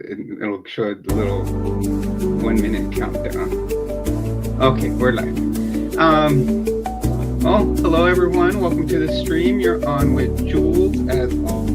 it'll show the little 1 minute countdown. Okay, we're live. Well, hello everyone. Welcome to the stream. You're on with Jules as always.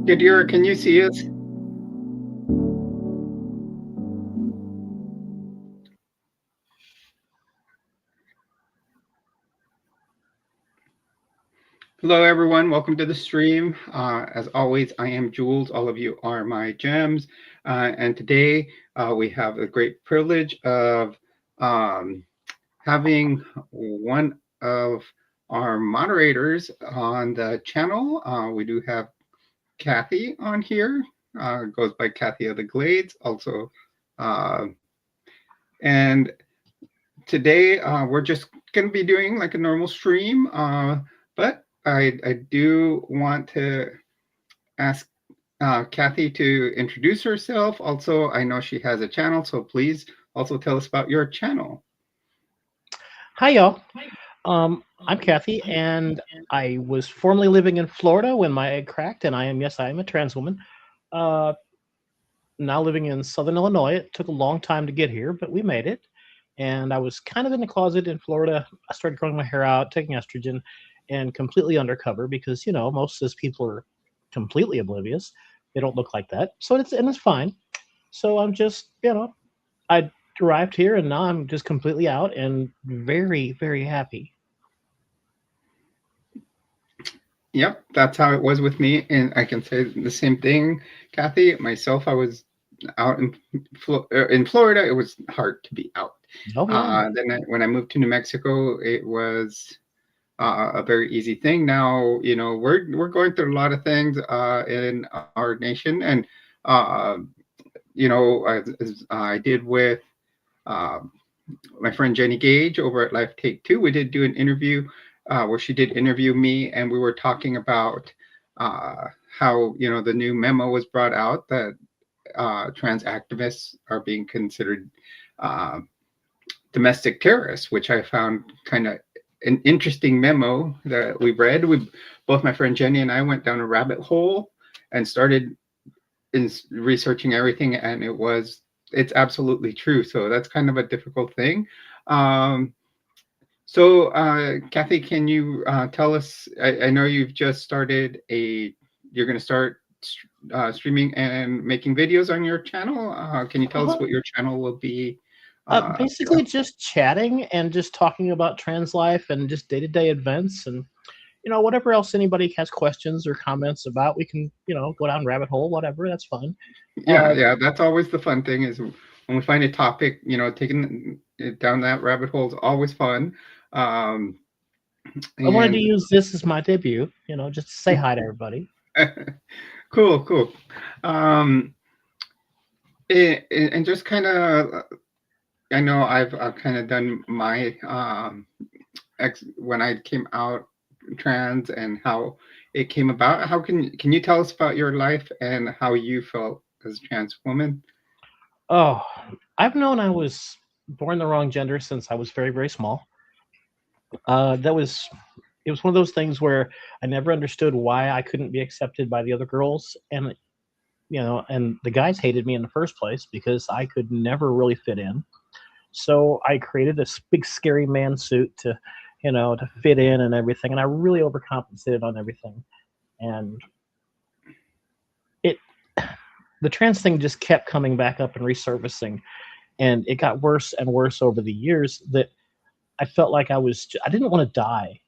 Yadira, can you see us? Hello, everyone. Welcome to the stream. As always, I am Jules. All of you are my gems. And today we have the great privilege of having one of our moderators on the channel. We do have Kathy on here, goes by Kathy of the Glades also. And today we're just going to be doing like a normal stream, but I do want to ask Kathy to introduce herself. Also, I know she has a channel, so please also tell us about your channel. Hi, y'all. I'm Kathy, and I was formerly living in Florida when my egg cracked, and I am a trans woman. Now living in Southern Illinois. It took a long time to get here, but we made it. And I was kind of in the closet in Florida. I started growing my hair out, taking estrogen, and completely undercover because, you know, most of those people are completely oblivious. They don't look like that. So it's fine. So I'm just, I arrived here and now I'm just completely out and very, very happy. Yep, that's how it was with me. And I can say the same thing, Kathy. Myself, I was out in Florida. It was hard to be out. Oh, yeah. Then when I moved to New Mexico, it was a very easy thing. Now, you know, we're going through a lot of things in our nation. And, you know, as I did with my friend Jenny Gage over at Life Take Two, we did do an interview where she did interview me, and we were talking about how, you know, the new memo was brought out that trans activists are being considered domestic terrorists, which I found kind of an interesting memo that we read. Both my friend Jenny and I went down a rabbit hole and started researching everything, and it's absolutely true. So that's kind of a difficult thing. So, Kathy, can you tell us? I know you've just started you're going to start streaming and making videos on your channel. Can you tell us what your channel will be? Basically, just chatting and just talking about trans life and just day-to-day events and, you know, whatever else anybody has questions or comments about, we can, you know, go down rabbit hole, whatever. That's fun. Yeah, that's always the fun thing is when we find a topic, you know, taking it down that rabbit hole is always fun. I wanted to use this as my debut, you know, just to say hi to everybody. Cool. And just kind of, I know I've kind of done my when I came out trans and how it came about. How can you tell us about your life and how you felt as a trans woman? Oh, I've known I was born the wrong gender since I was very, very small. It was one of those things where I never understood why I couldn't be accepted by the other girls, and you know, and the guys hated me in the first place because I could never really fit in. So I created this big scary man suit to, you know, to fit in and everything, and I really overcompensated on everything, and the trans thing just kept coming back up and resurfacing, and it got worse and worse over the years that I felt like I didn't want to die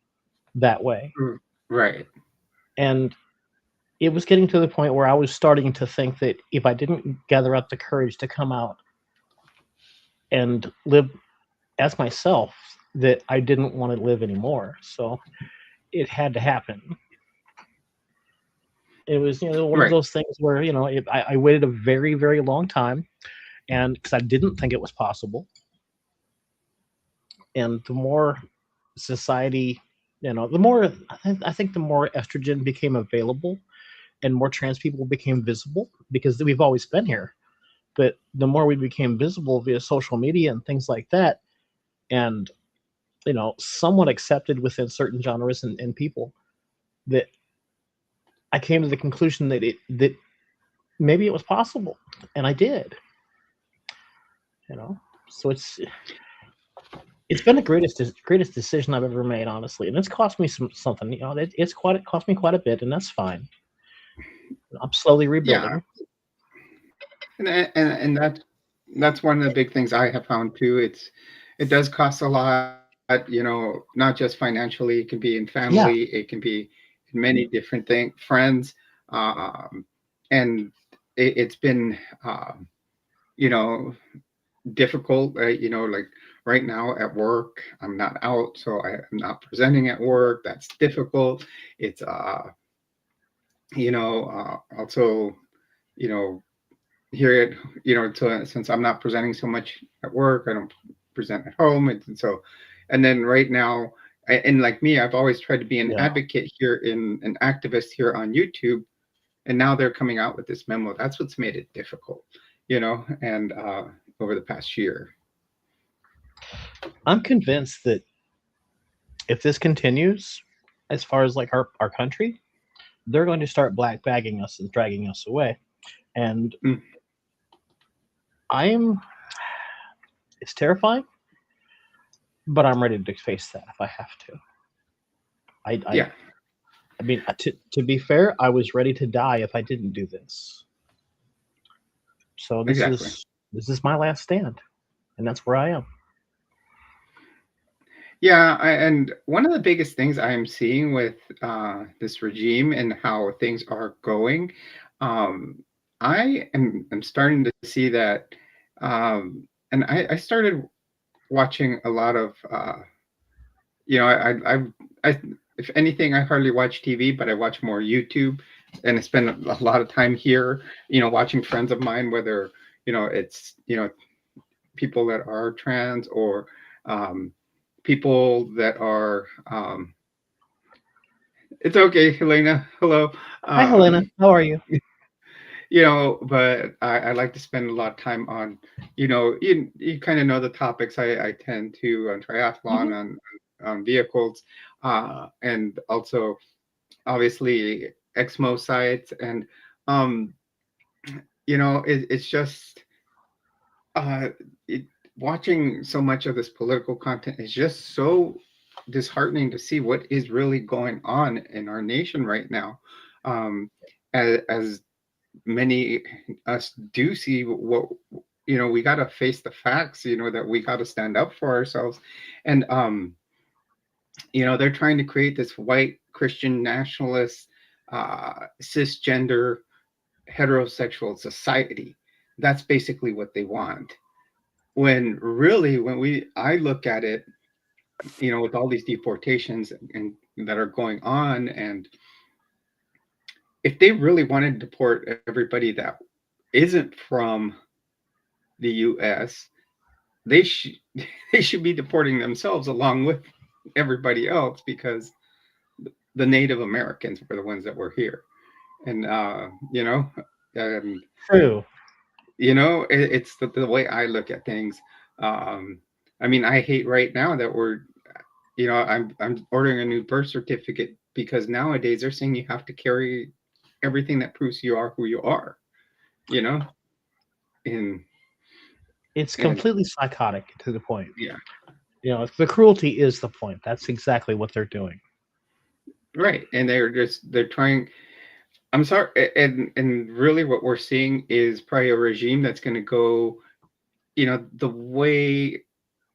that way. Right. And it was getting to the point where I was starting to think that if I didn't gather up the courage to come out, and live as myself that I didn't want to live anymore. So it had to happen. It was, one of Right. those things where, I waited a very, very long time, and because I didn't think it was possible. And the more society, the more I think the more estrogen became available and more trans people became visible, because we've always been here. But the more we became visible via social media and things like that, and somewhat accepted within certain genres and people, that I came to the conclusion that maybe it was possible, and I did. So it's been the greatest decision I've ever made, honestly, and it's cost me something. It cost me quite a bit, and that's fine. I'm slowly Yeah. rebuilding. And that's one of the big things I have found too. It does cost a lot, not just financially. It can be in family, Yeah, it can be in many different things, friends, um, and it's been you know difficult. Like right now at work, I'm not out, so I'm not presenting at work. That's difficult. It's also you know here at since I'm not presenting so much at work, I don't present at home, and so, and then right now, and like me, I've always tried to be an yeah. advocate here, in an activist here on YouTube, and now they're coming out with this memo. That's what's made it difficult, and over the past year. I'm convinced that if this continues, as far as like our country, they're going to start black bagging us and dragging us away. And Mm, I'm it's terrifying, but I'm ready to face that if I have to. I I, yeah, I mean, to be fair, I was ready to die if I didn't do this. So exactly. this is my last stand, and that's where I am. Yeah, and one of the biggest things I am seeing with this regime and how things are going, um, I am starting to see that, and I started watching a lot of, I if anything, I hardly watch TV, but I watch more YouTube, and I spend a lot of time here, watching friends of mine, whether it's people that are trans, or um, people that are it's okay, Helena. Hello. Hi, Helena. Um, How are you? but I like to spend a lot of time on, you kind of know the topics I tend to, on Hmm. triathlon, on vehicles, and also obviously Exmo sites, and um, it's just uh, it, watching so much of this political content is just so disheartening to see what is really going on in our nation right now. Um, as many us do see what, we got to face the facts, that we got to stand up for ourselves, and they're trying to create this white Christian nationalist, cisgender heterosexual society. That's basically what they want, when really, I look at it, with all these deportations and that are going on, and if they really wanted to deport everybody that isn't from the US, they should they should be deporting themselves along with everybody else, because the Native Americans were the ones that were here, and and True. it's the way I look at things. Um, I mean, I hate right now that I'm ordering a new birth certificate, because nowadays they're saying you have to carry everything that proves you are who you are, you know, and It's and completely psychotic to the point. yeah, The cruelty is the point. That's exactly what they're doing. right. And they're trying. I'm sorry, and really, what we're seeing is probably a regime that's going to go, the way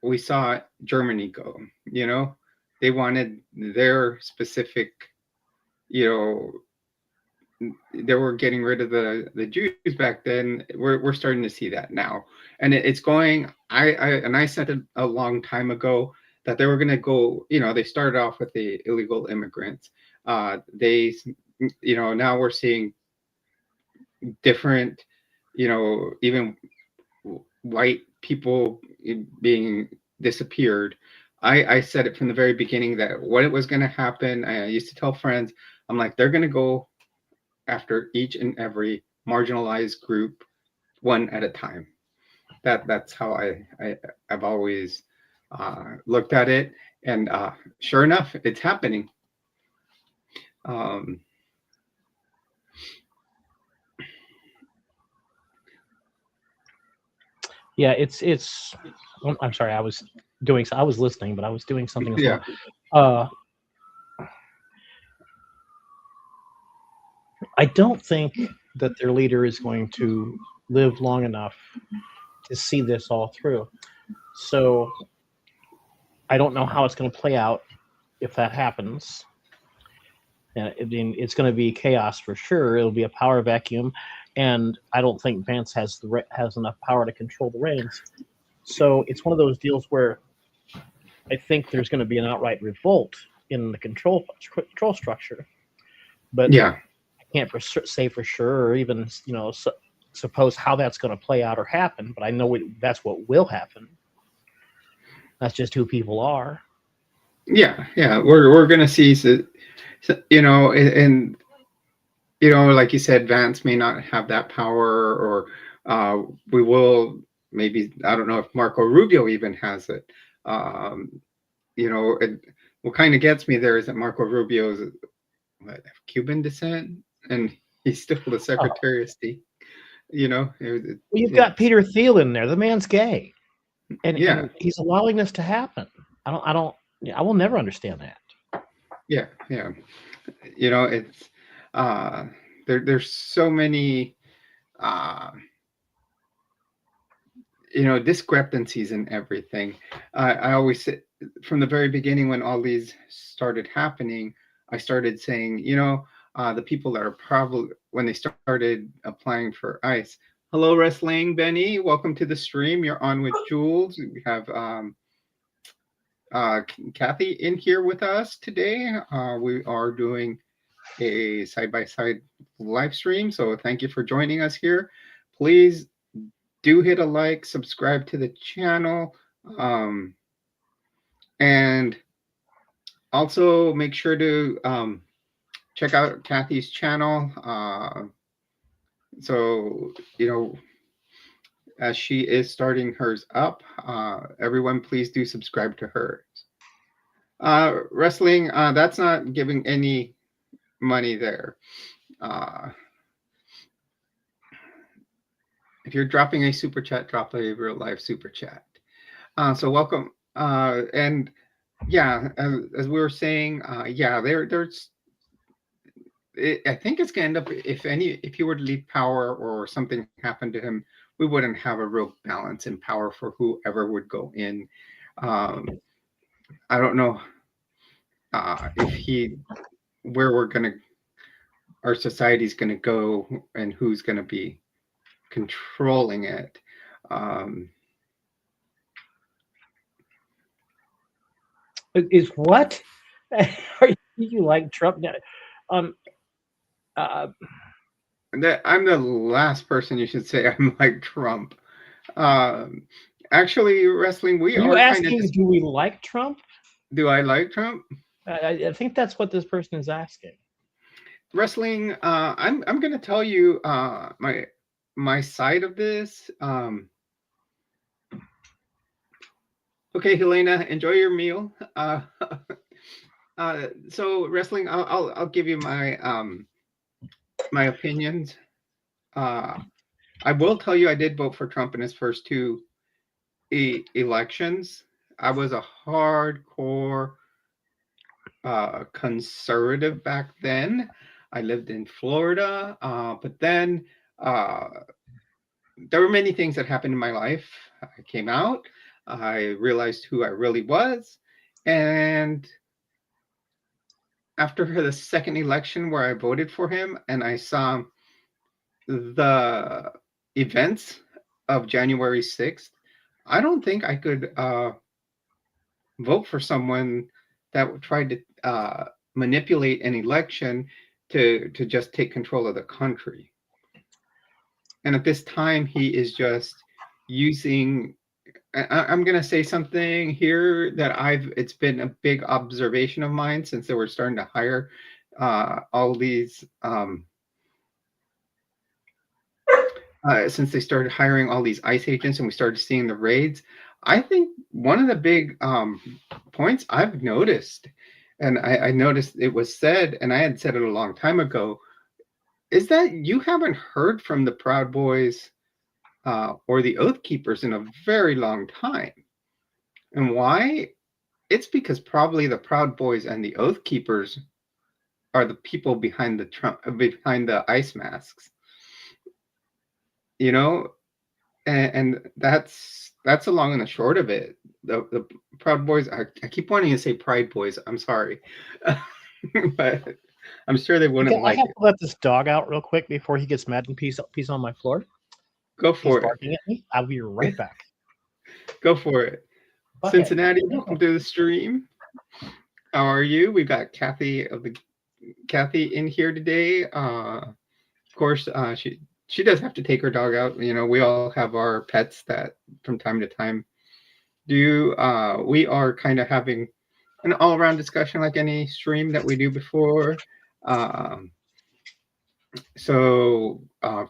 we saw Germany go. They wanted their specific, you know, they were getting rid of the Jews back then. We're starting to see that now, and it's going. I said it a long time ago that they were going to go. They started off with the illegal immigrants. They, now we're seeing different, even white people being disappeared. I said it from the very beginning that what it was going to happen. I used to tell friends, I'm like, they're going to go after each and every marginalized group one at a time. That's how I've always looked at it, and sure enough, it's happening. Um, Yeah, I'm sorry, I was listening, but I was doing something as yeah, well. I don't think that their leader is going to live long enough to see this all through. So I don't know how it's going to play out if that happens. I mean, it's going to be chaos for sure. It'll be a power vacuum, and I don't think Vance has enough power to control the reins. So it's one of those deals where I think there's going to be an outright revolt in the control structure, but yeah, I can't say for sure, or even suppose how that's going to play out or happen. But I know that's what will happen. That's just who people are. yeah. We're gonna see, and like you said, Vance may not have that power, or we will maybe. I don't know if Marco Rubio even has it. What kind of gets me there is that Marco Rubio is of Cuban descent, and he's still the Secretary of State. Well, you've got Peter Thiel in there. The man's gay, and he's allowing this to happen. I will never understand that. Yeah. It's there's so many discrepancies in everything. I always say, from the very beginning when all these started happening, I started saying, the people that are probably, when they started applying for ICE. Hello, Wrestling Benny. Welcome to the stream. You're on with Jules. We have Kathy in here with us today. We are doing a side-by-side live stream, so thank you for joining us here. Please do hit a like, subscribe to the channel, and also make sure to check out Kathy's channel. So, as she is starting hers up, everyone please do subscribe to hers. Wrestling, that's not giving any money there. If you're dropping a super chat, drop a real life super chat. So welcome. And yeah, as we were saying, there's. I think it's going to end up, if he were to leave power or something happened to him, we wouldn't have a real balance in power for whoever would go in. I don't know where our society's going to go and who's going to be controlling it. Is what? Are you like Trump? I'm the last person you should say I'm like Trump. Actually, Wrestling, we are asking, do we like Trump? Do I like Trump? I think that's what this person is asking. Wrestling, I'm going to tell you my side of this. Okay, Helena, enjoy your meal. So Wrestling, I'll give you my my opinions. I will tell you I did vote for Trump in his first two elections. I was a hardcore conservative back then. I lived in Florida, but then there were many things that happened in my life. I came out. I realized who I really was, and after the second election where I voted for him and I saw the events of January 6th, I don't think I could vote for someone that tried to manipulate an election to just take control of the country. And at this time, he is just using. I'm going to say something here that it's been a big observation of mine since they were starting to hire all these, since they started hiring all these ICE agents and we started seeing the raids. I think one of the big points I've noticed, and I noticed it was said, and I had said it a long time ago, is that you haven't heard from the Proud Boys or the Oath Keepers in a very long time. And why? It's because probably the Proud Boys and the Oath Keepers are the people behind the ice masks. You know, and that's the long and the short of it. The Proud Boys. I keep wanting to say Pride Boys. I'm sorry, but I'm sure they wouldn't I like have it. to let this dog out real quick before he gets mad and pees on my floor. Go He's for it. barking at me. I'll be right back. Go for it. Butthead. Cincinnati, welcome to the stream. How are you? We've got Kathy in here today. Of course, she does have to take her dog out. You know, we all have our pets that from time to time do. We are kind of having an all-around discussion like any stream that we do before. So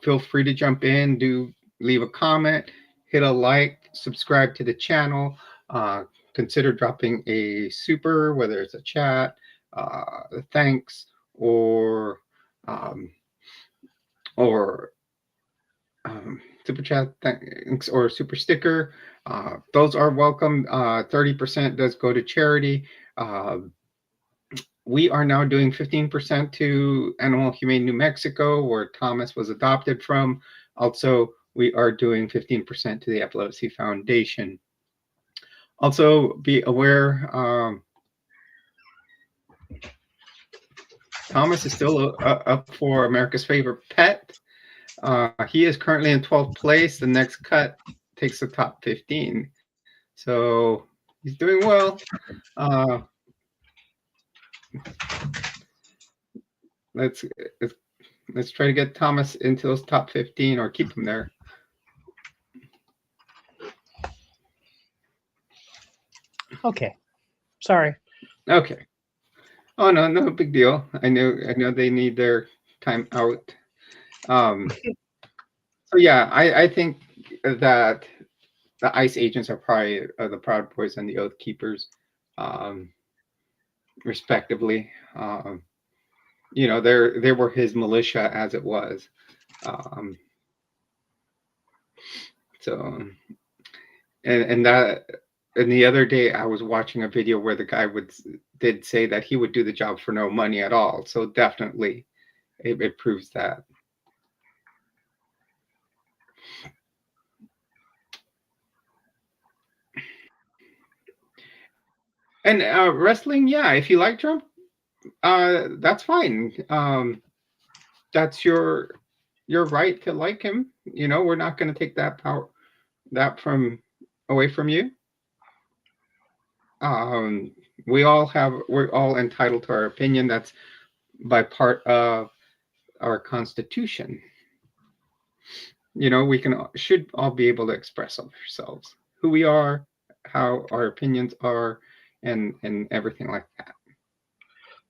feel free to jump in, leave a comment, hit a like, subscribe to the channel. Consider dropping a super, whether it's a chat, thanks, or super chat, thanks, or super sticker. Those are welcome. 30% does go to charity. We are now doing 15% to Animal Humane New Mexico, where Thomas was adopted from. Also, we are doing 15% to the Epilepsy Foundation. Also, be aware, Thomas is still up for America's Favorite Pet. He is currently in 12th place. The next cut takes the top 15. So he's doing well. Let's try to get Thomas into those top 15 or keep him there. Okay. Sorry. Okay. Oh no big deal. I know they need their time out. So yeah, I think that the ICE agents are probably the Proud Boys and the Oath Keepers, respectively. You know, they were his militia as it was. So, and the other day I was watching a video where the guy did say that he would do the job for no money at all. So definitely, it proves that. And wrestling, yeah, if you like Trump, that's fine. That's your right to like him. You know, we're not going to take that power away from you. We're all entitled to our opinion. That's by part of our Constitution. You know, we should all be able to express ourselves, who we are, how our opinions are, and everything like that.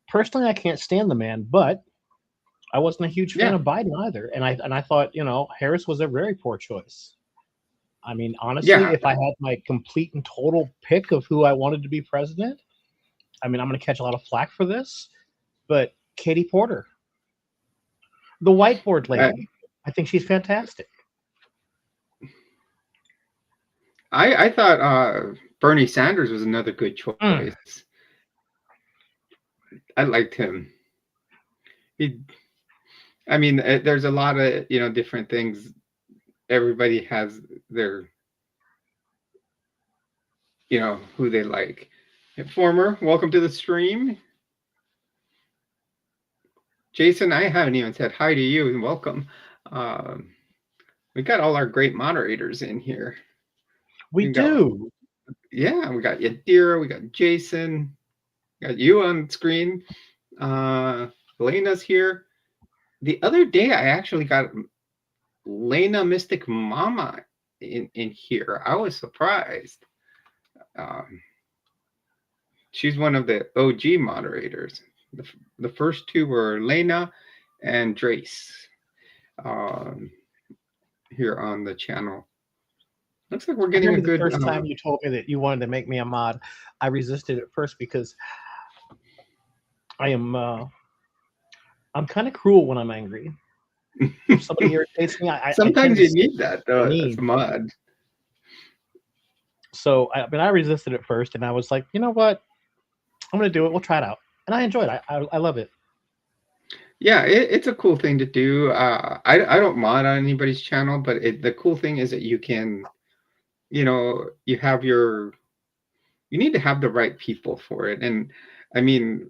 Personally, I can't stand the man, but I wasn't a huge fan of Biden either, and I thought, you know, Harris was a very poor choice. I mean, honestly, if I had my complete and total pick of who I wanted to be president, I mean, I'm going to catch a lot of flack for this, but Katie Porter, the whiteboard lady, I think she's fantastic. I thought Bernie Sanders was another good choice. I liked him. I mean, there's a lot of, you know, different things. Everybody has their, you know, who they like. Former, welcome to the stream. Jason, I haven't even said hi to you and welcome. We got all our great moderators in here. We We got do. yeah, we got Yadira, we got Jason, got you on screen. Elena's here. The other day, I actually got Lena Mystic Mama in here. I was surprised. Um, she's one of the OG moderators. The first two were Lena and Drace um, here on the channel. Looks like we're I getting a remember the good. first time you told me that you wanted to make me a mod. I resisted at first because I am I'm kind of cruel when I'm angry. If somebody irritates me, I tend Sometimes to you say need that though. That's mean. mod. So I resisted at first, and I was like, you know what? I'm gonna do it. We'll try it out, and I enjoy it. I love it. Yeah, it's a cool thing to do. I don't mod on anybody's channel, but the cool thing is that you can, you have your, you need to have the right people for it. And I mean,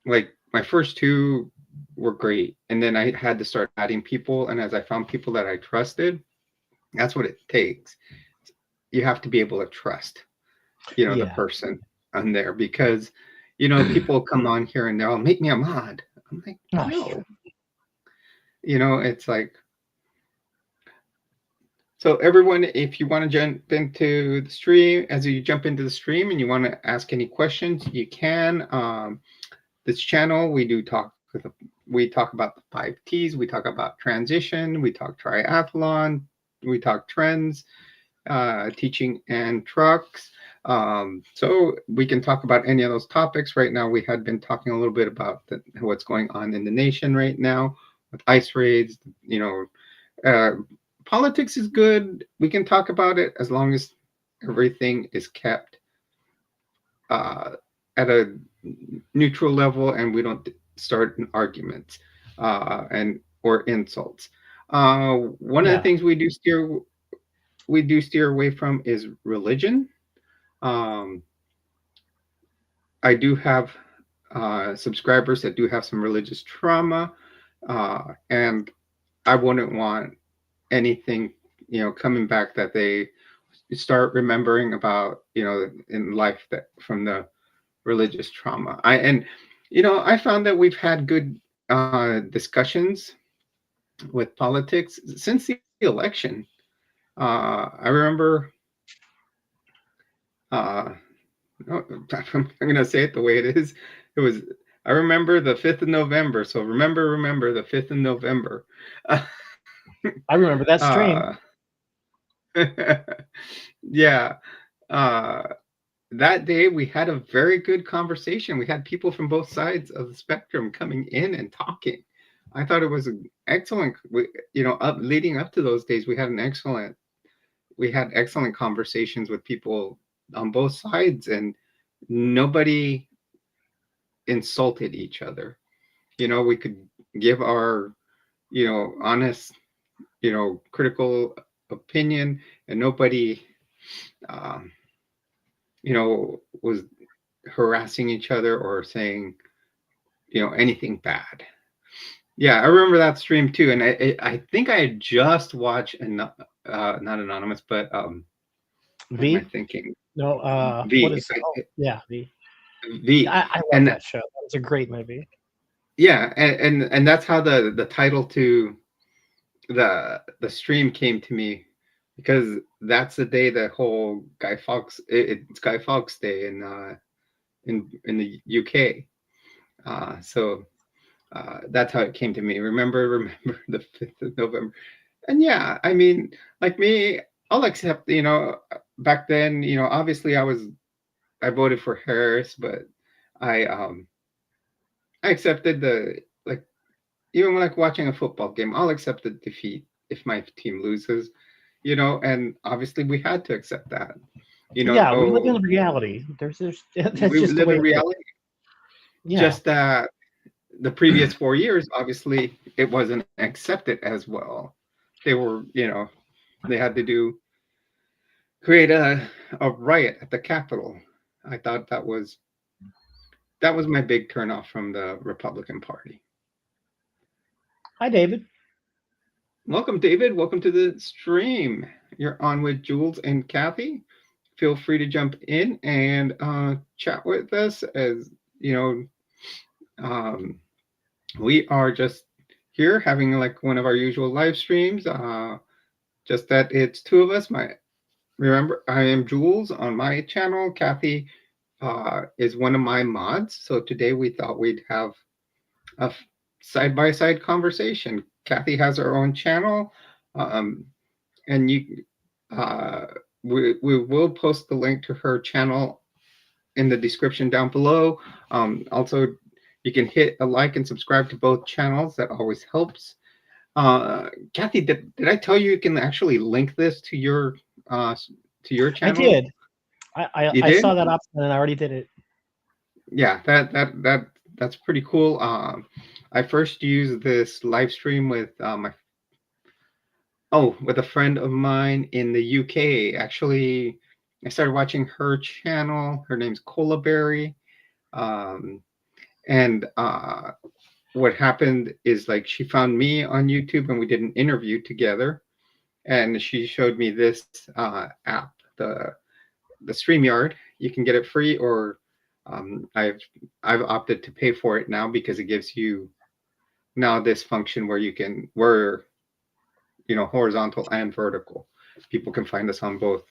like my first two were great, and then I had to start adding people. And as I found people that I trusted, that's what it takes. You have to be able to trust, the Yeah. person on there because, people come on here and they'll make me a mod. I'm like, Oh, no, it's like, so everyone, if you want to jump into the stream, as you jump into the stream and you want to ask any questions, you can. This channel, we talk about the 5 T's, we talk about transition, we talk triathlon, we talk trends, teaching and trucks. So we can talk about any of those topics. Right now, we had been talking a little bit about what's going on in the nation right now with ICE raids, politics is good. We can talk about it as long as everything is kept at a neutral level and we don't start an arguments and or insults. One of the things we do steer away from is religion. I do have subscribers that do have some religious trauma, and I wouldn't want anything coming back that they start remembering about in life that from the religious trauma. I found that we've had good discussions with politics since the election. I remember I'm going to say it the way it is. It was, I remember the 5th of November. So remember the 5th of November. I remember that stream. Yeah. That day we had a very good conversation. We had people from both sides of the spectrum coming in and talking. I thought it was an excellent, leading up to those days, we had excellent conversations with people on both sides, and nobody insulted each other. We could give our, honest, critical opinion, and nobody, was harassing each other or saying, anything bad. Yeah, I remember that stream too, and I think I had just watched not Anonymous, but what am I thinking? No, V. what is? Yeah, V. V. I love And that show. That was a great movie. yeah, and that's how the title to the stream came to me, because that's the day the whole Guy Fawkes, it's Guy Fawkes Day in the UK. So that's how it came to me. Remember the 5th of November. And yeah, I mean, like me, I'll accept, back then, obviously I voted for Harris, but I accepted even when like watching a football game, I'll accept the defeat if my team loses, and obviously we had to accept that. Yeah, we live in reality. There's that's We just the live way in it is. reality. Yeah. Just that the previous 4 years, obviously, it wasn't accepted as well. They were, they had to create a riot at the Capitol. I thought that was my big turnoff from the Republican Party. Hi, David. Welcome, David. Welcome to the stream. You're on with Jules and Kathy. Feel free to jump in and chat with us. As you know, we are just here having like one of our usual live streams. Just that it's two of us. Remember, I am Jules on my channel. Kathy is one of my mods. So today we thought we'd have a side-by-side conversation. Kathy has her own channel, and we will post the link to her channel in the description down below. Also, you can hit a like and subscribe to both channels. That always helps. Kathy, did I tell you can actually link this to your channel? I did. You I did? saw that option and I already did it. Yeah, that's pretty cool. I first used this live stream with with a friend of mine in the UK. Actually, I started watching her channel. Her name's Colaberry. And what happened is like she found me on YouTube and we did an interview together. And she showed me this app, the StreamYard. You can get it free, or I've opted to pay for it now because it gives you now this function where horizontal and vertical. People can find us on both,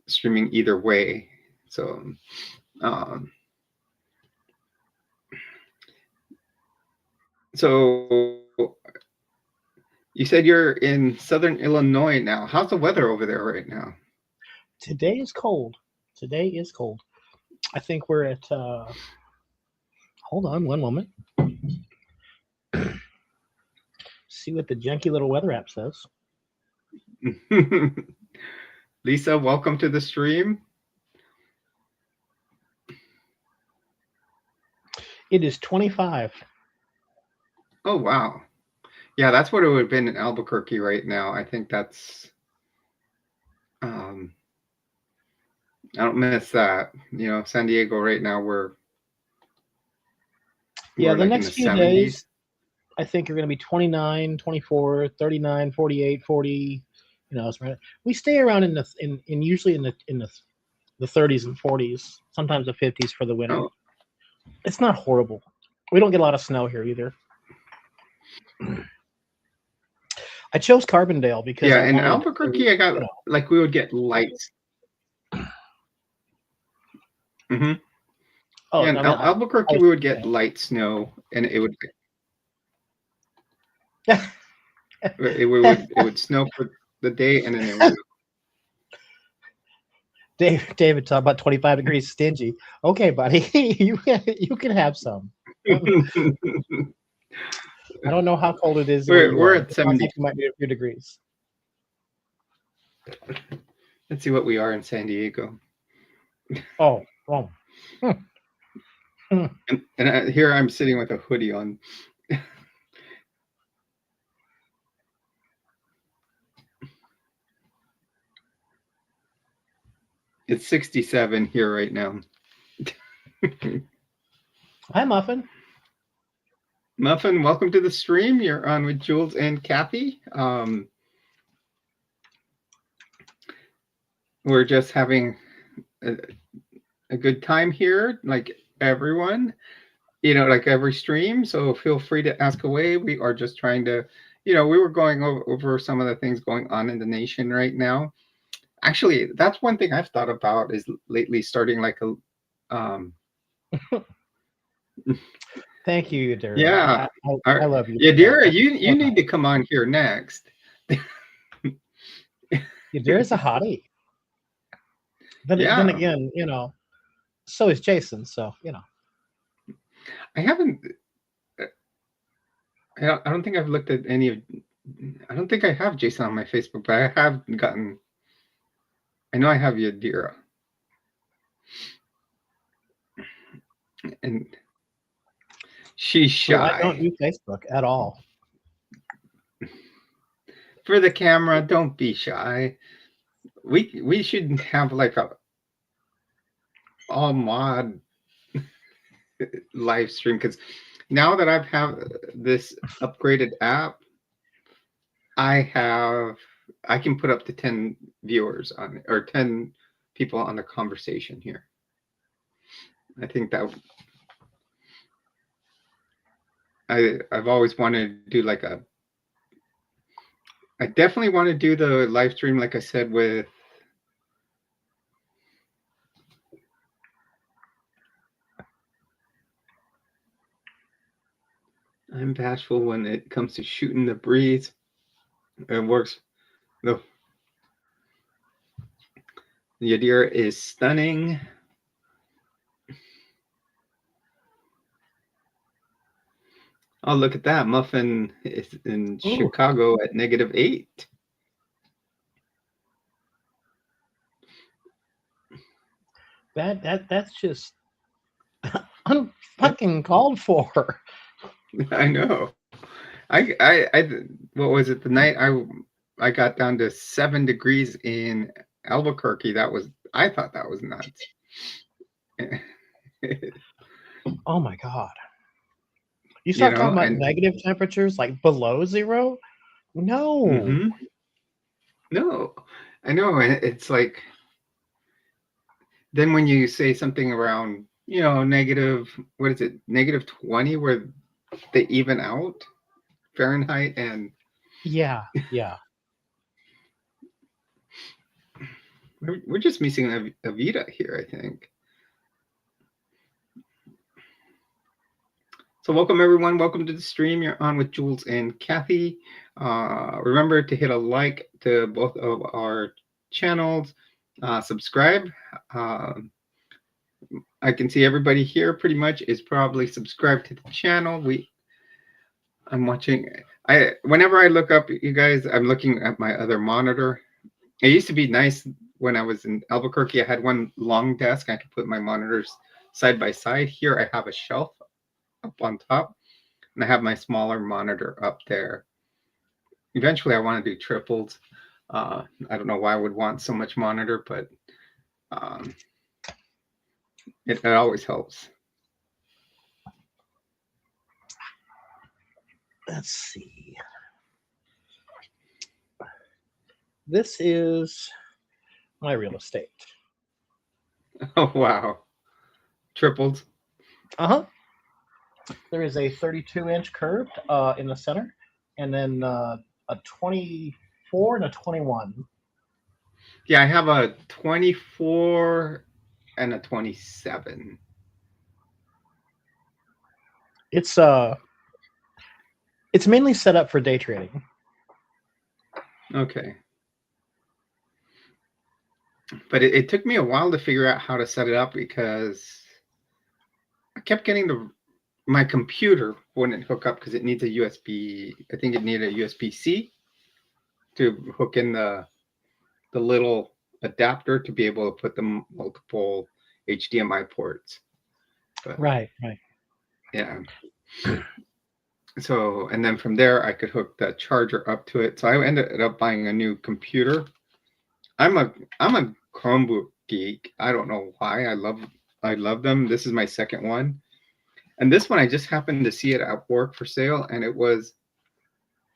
streaming either way. So, so you said you're in Southern Illinois now. How's the weather over there right now? Today is cold. I think we're at. Hold on one moment. See what the janky little weather app says. Lisa, welcome to the stream. It is 25. Oh, wow. Yeah, that's what it would have been in Albuquerque right now. I think that's, I don't miss that. San Diego right now, we're the like next few 70s. days, I think are going to be 29, 24, 39, 48, 40. We stay around usually in the 30s and 40s, sometimes the 50s for the winter. Oh. It's not horrible. We don't get a lot of snow here either. I chose Carbondale because in Albuquerque I got like we would get lights. Mm-hmm. Oh, in Albuquerque we would get light snow, and it would it would snow for the day, and then it would. David talk about 25 degrees stingy. Okay, buddy, you can have some. I don't know how cold it is. We're at 70. I think it might be a few degrees. Let's see what we are in San Diego. Oh. And here I'm sitting with a hoodie on. It's 67 here right now. Hi, Muffin. Muffin, welcome to the stream. You're on with Jules and Kathy. We're just having a good time here, like everyone, like every stream. So feel free to ask away. We are just trying to, we were going over some of the things going on in the nation right now. Actually, that's one thing I've thought about is lately starting like a. Thank you, Yadira. Yeah, I love you. Yadira, you need to come on here next. Yadira's a hottie. Then again, so is Jason. So I haven't. I don't think I've looked at any of. I don't think I have Jason on my Facebook, but I have gotten. I know I have Yadira. And she's shy. I don't use Facebook at all. For the camera, don't be shy. We should have like a all mod live stream, because now that I've have this upgraded app, I can put up to 10 viewers on it, or 10 people on the conversation here. I think that I've always wanted to do like I definitely want to do the live stream, like I said, with I'm bashful when it comes to shooting the breeze. It works. The Yadir is stunning. Oh, look at that. Muffin is in Chicago at -8. That's just unfucking called for. I know. I what was it? The night I got down to 7 degrees in Albuquerque. I thought that was nuts. Oh my god. You start talking about negative temperatures like below zero? No. Mm-hmm. No, I know. It's like, then when you say something around, negative, what is it, -20, where they even out Fahrenheit and. Yeah. We're just missing Avita here, I think. So welcome, everyone. Welcome to the stream. You're on with Jules and Kathy. Remember to hit a like to both of our channels. Subscribe. I can see everybody here pretty much is probably subscribed to the channel. I'm watching. Whenever I look up you guys, I'm looking at my other monitor. It used to be nice when I was in Albuquerque. I had one long desk. I could put my monitors side by side. Here I have a shelf up on top, and I have my smaller monitor up there. Eventually, I want to do triples. I don't know why I would want so much monitor, but it always helps. Let's see. This is my real estate. Oh, wow. Triples. Uh-huh. There is a 32-inch curved in the center, and then a 24 and a 21. Yeah, I have a 24 and a 27. It's mainly set up for day trading. Okay. But it took me a while to figure out how to set it up, because I kept getting my computer wouldn't hook up because it needs a USB. I think it needed a USB-C to hook in the little adapter to be able to put the multiple HDMI ports. But, right. Yeah. So, and then from there, I could hook the charger up to it. So I ended up buying a new computer. I'm a Chromebook geek. I don't know why. I love them. This is my second one. And this one, I just happened to see it at work for sale, and it was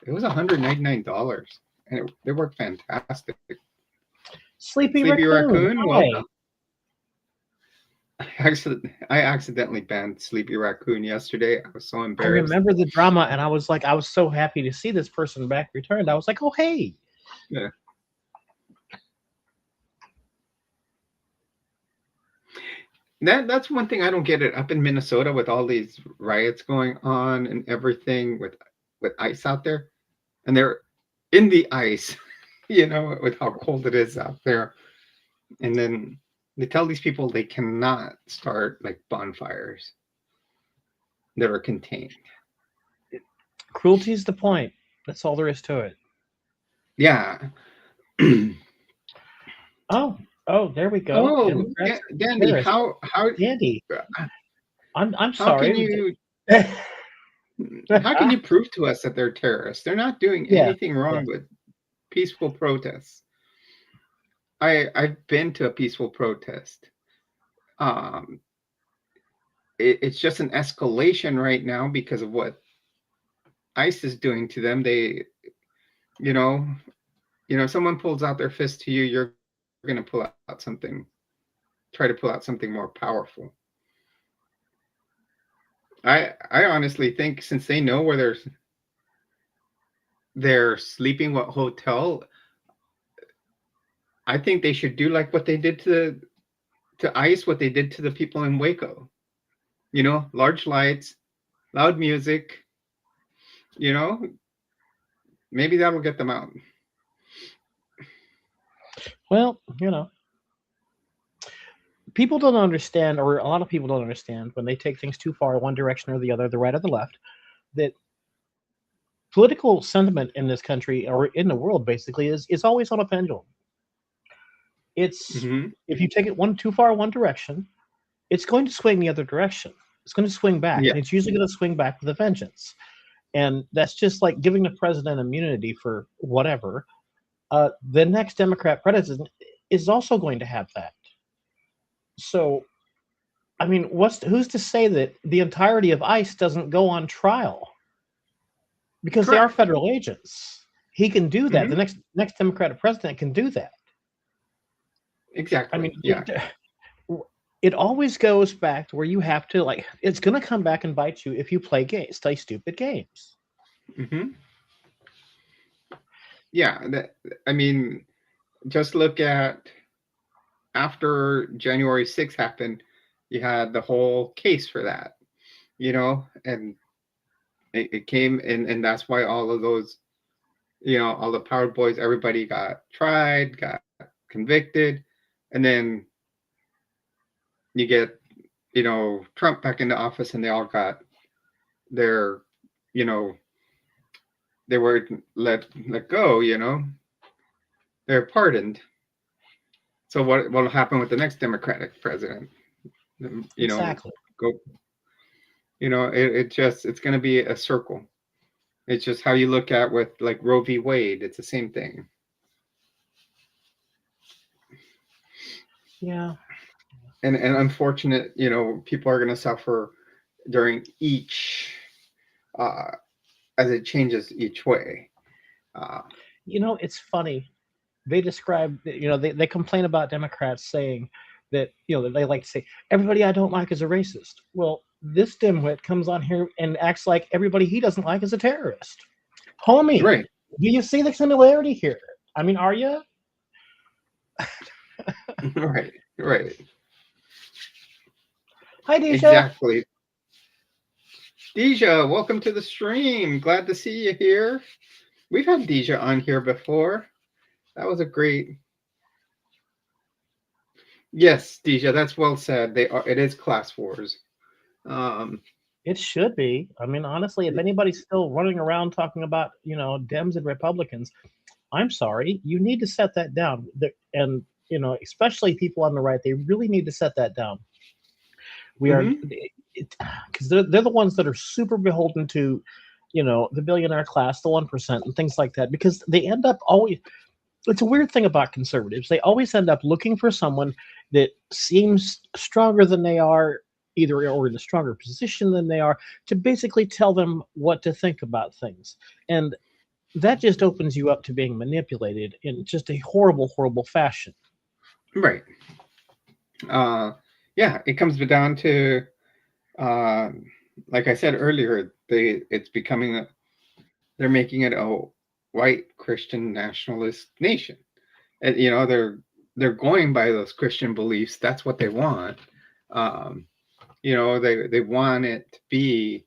$199, and they work fantastic. Sleepy Raccoon. Welcome. I accidentally banned Sleepy Raccoon yesterday. I was so embarrassed. I remember the drama, and I was so happy to see this person back returned. I was like, oh, hey. Yeah. That's one thing I don't get it up in Minnesota with all these riots going on and everything with ice out there, and they're in the ice, with how cold it is out there, and then they tell these people they cannot start like bonfires that are contained. Cruelty's the point. That's all there is to it. Yeah. Oh, there we go. Oh, Dandy, how Dandy? I'm how sorry. Can you, how can you prove to us that they're terrorists? They're not doing anything wrong with peaceful protests. I've been to a peaceful protest. it's just an escalation right now because of what ICE is doing to them. They, you know, someone pulls out their fist to you, you're going to pull out something, try to pull out something more powerful. I honestly think since they know where they're sleeping, what hotel, I think they should do like what they did to ICE, what they did to the people in Waco. Large lights, loud music. Maybe that'll get them out. Well, people don't understand, or a lot of people don't understand when they take things too far one direction or the other, the right or the left, that political sentiment in this country or in the world basically is always on a pendulum. It's if you take it too far one direction, it's going to swing the other direction. It's going to swing back, and it's usually going to swing back with a vengeance. And that's just like giving the president immunity for whatever. The next Democrat president is also going to have that. So, I mean, who's to say that the entirety of ICE doesn't go on trial? Because they are federal agents. He can do that. The next Democratic president can do that. Exactly. I mean, it always goes back to where you have to, like, it's going to come back and bite you if you play stupid games. Yeah. I mean, just look at after January 6th happened, you had the whole case for that, and it came in, and that's why all of those, all the Proud Boys, everybody got tried, got convicted, and then you get, Trump back into office, and they all got their, they were let go, they're pardoned. So what will happen with the next Democratic president? Exactly. It's going to be a circle. It's just how you look at with like Roe v. Wade. It's the same thing. Yeah. And unfortunate, people are going to suffer during each, as it changes each way. It's funny. They describe, they complain about Democrats saying that, they like to say, everybody I don't like is a racist. Well, this dimwit comes on here and acts like everybody he doesn't like is a terrorist. Homie, right. Do you see the similarity here? I mean, are you? Right. Hi, Deja. Exactly. Deja, welcome to the stream. Glad to see you here. We've had Deja on here before. That was a great. Yes, Deja, that's well said. It is class wars. It should be. I mean, honestly, if anybody's still running around talking about, Dems and Republicans, I'm sorry. You need to set that down. And, especially people on the right, they really need to set that down. We are, because they're the ones that are super beholden to, the billionaire class, the 1%, and things like that, because they end up always. It's a weird thing about conservatives. They always end up looking for someone that seems stronger than they are, either or in a stronger position than they are, to basically tell them what to think about things. And that just opens you up to being manipulated in just a horrible, horrible fashion. Right. Yeah, it comes down to, like I said earlier, it's becoming they're making it a white Christian nationalist nation. And, they're going by those Christian beliefs. That's what they want. They want it to be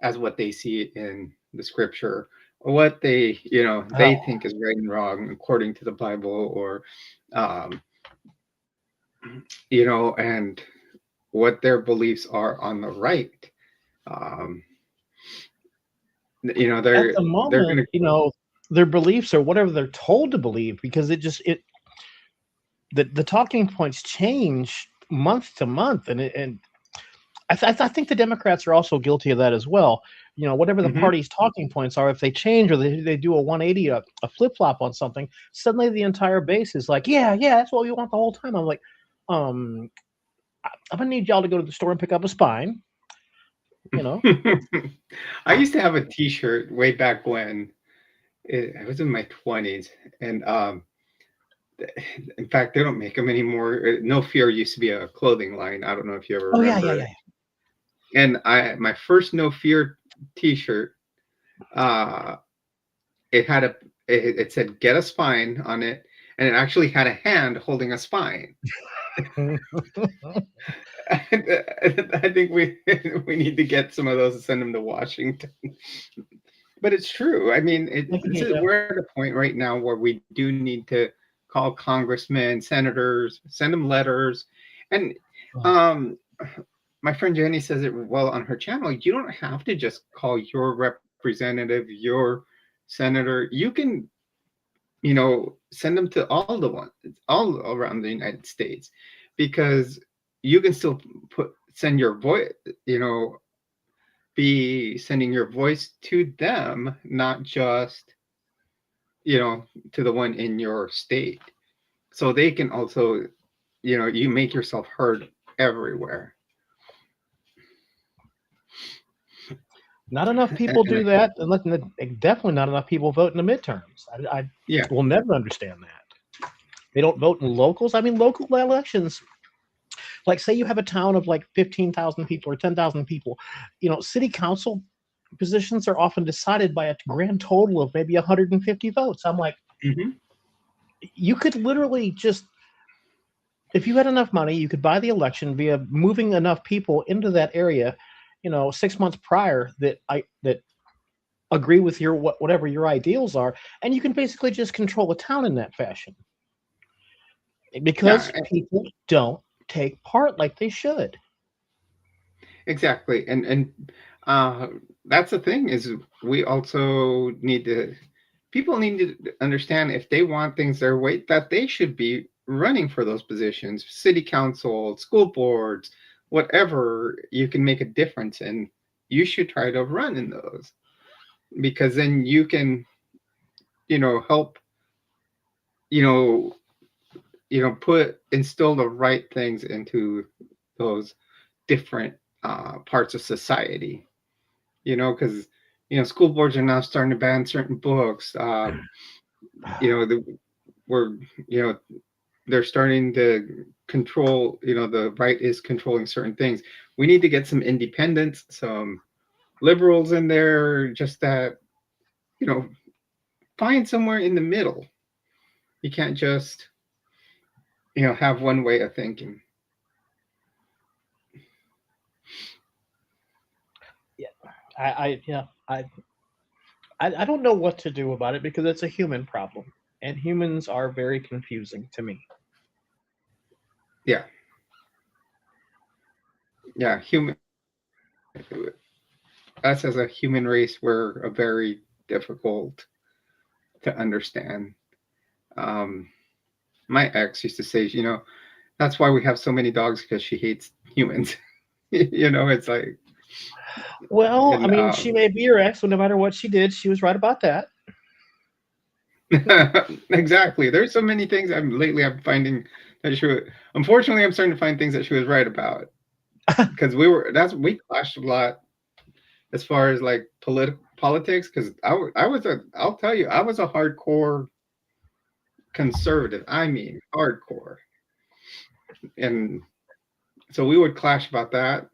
as what they see in the scripture, or what they think is right and wrong according to the Bible, or, and what their beliefs are on the right. They're at the moment, they're gonna, their beliefs or whatever they're told to believe, because the talking points change month to month, and I think the Democrats are also guilty of that as well. Whatever the party's talking points are, if they change or they do a 180, a flip flop on something, suddenly the entire base is like, yeah, that's what we want the whole time. I'm like, I'm gonna need y'all to go to the store and pick up a spine. You know. I used to have a T-shirt way back when I was in my 20s, and in fact, they don't make them anymore. No Fear used to be a clothing line. I don't know if you ever Oh yeah, yeah, remember yeah. it. And my first No Fear T-shirt, uh, it had it said "Get a Spine" on it, and it actually had a hand holding a spine. I think we need to get some of those and send them to Washington. But it's true. I mean, Yeah. we're at a point right now where we do need to call congressmen, senators, send them letters, and um, my friend Jenny says it well on her channel. You don't have to just call your representative, your senator. You can, send them to all the ones all around the United States, because you can still send your voice, be sending your voice to them, not just, to the one in your state. So they can also, you make yourself heard everywhere. Not enough people do that, and definitely not enough people vote in the midterms. I Yeah. will never understand that. They don't vote in locals. I mean, local elections. Like, say you have a town of like 15,000 people or 10,000 people. City council positions are often decided by a grand total of maybe 150 votes. I'm like, Mm-hmm. you could literally just, if you had enough money, you could buy the election via moving enough people into that area, 6 months prior that agree with your whatever your ideals are, and you can basically just control a town in that fashion. Because Yeah, people don't take part like they should. exactly. And that's the thing, is we also need to people need to understand, if they want things their way, that they should be running for those positions, city council, school boards, whatever you can make a difference in. You should try to run in those, because then you can, help, you know instill the right things into those different parts of society. Because school boards are now starting to ban certain books. We're you know they're starting to control. The right is controlling certain things. We need to get some independents, some liberals in there, just that, find somewhere in the middle. You can't just have one way of thinking. Yeah, I don't know what to do about it, because it's a human problem, and humans are very confusing to me. Yeah. Yeah, human us as a human race, we're a very difficult to understand. um my ex used to say, that's why we have so many dogs, because she hates humans. It's like, Well, I and mean, she may be your ex, but no matter what she did, she was right about that. exactly. There's so many things I'm finding that unfortunately, I'm starting to find things that she was right about, because we clashed a lot as far as like politics, because I'll tell you, I was a hardcore conservative. I mean, hardcore. And so we would clash about that.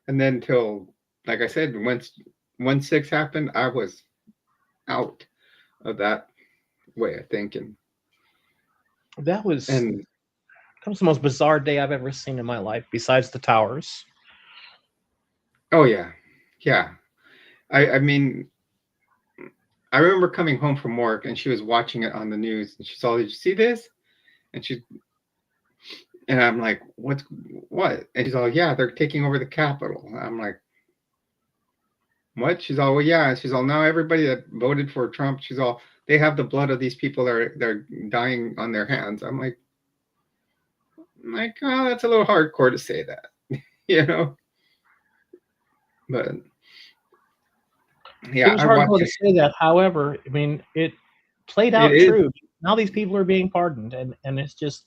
And then till, like I said, once 1/6 happened, I was out of that way of thinking. That was And that was the most bizarre day I've ever seen in my life, besides the towers. oh yeah, yeah. I mean, I remember coming home from work and she was watching it on the news, and she's all, "Did you see this?" And I'm like, what?" And she's all, "Yeah, they're taking over the Capitol." I'm like, "What?" She's all, "Well, yeah." She's all, "Now everybody that voted for Trump," she's all, "they have the blood of these people that they're dying on their hands." I'm like, oh, that's a little hardcore to say that, you know. But It yeah, was I hardcore watch to it. say that. However, I mean, it played It out is. true. Now these people are being pardoned, and it's just,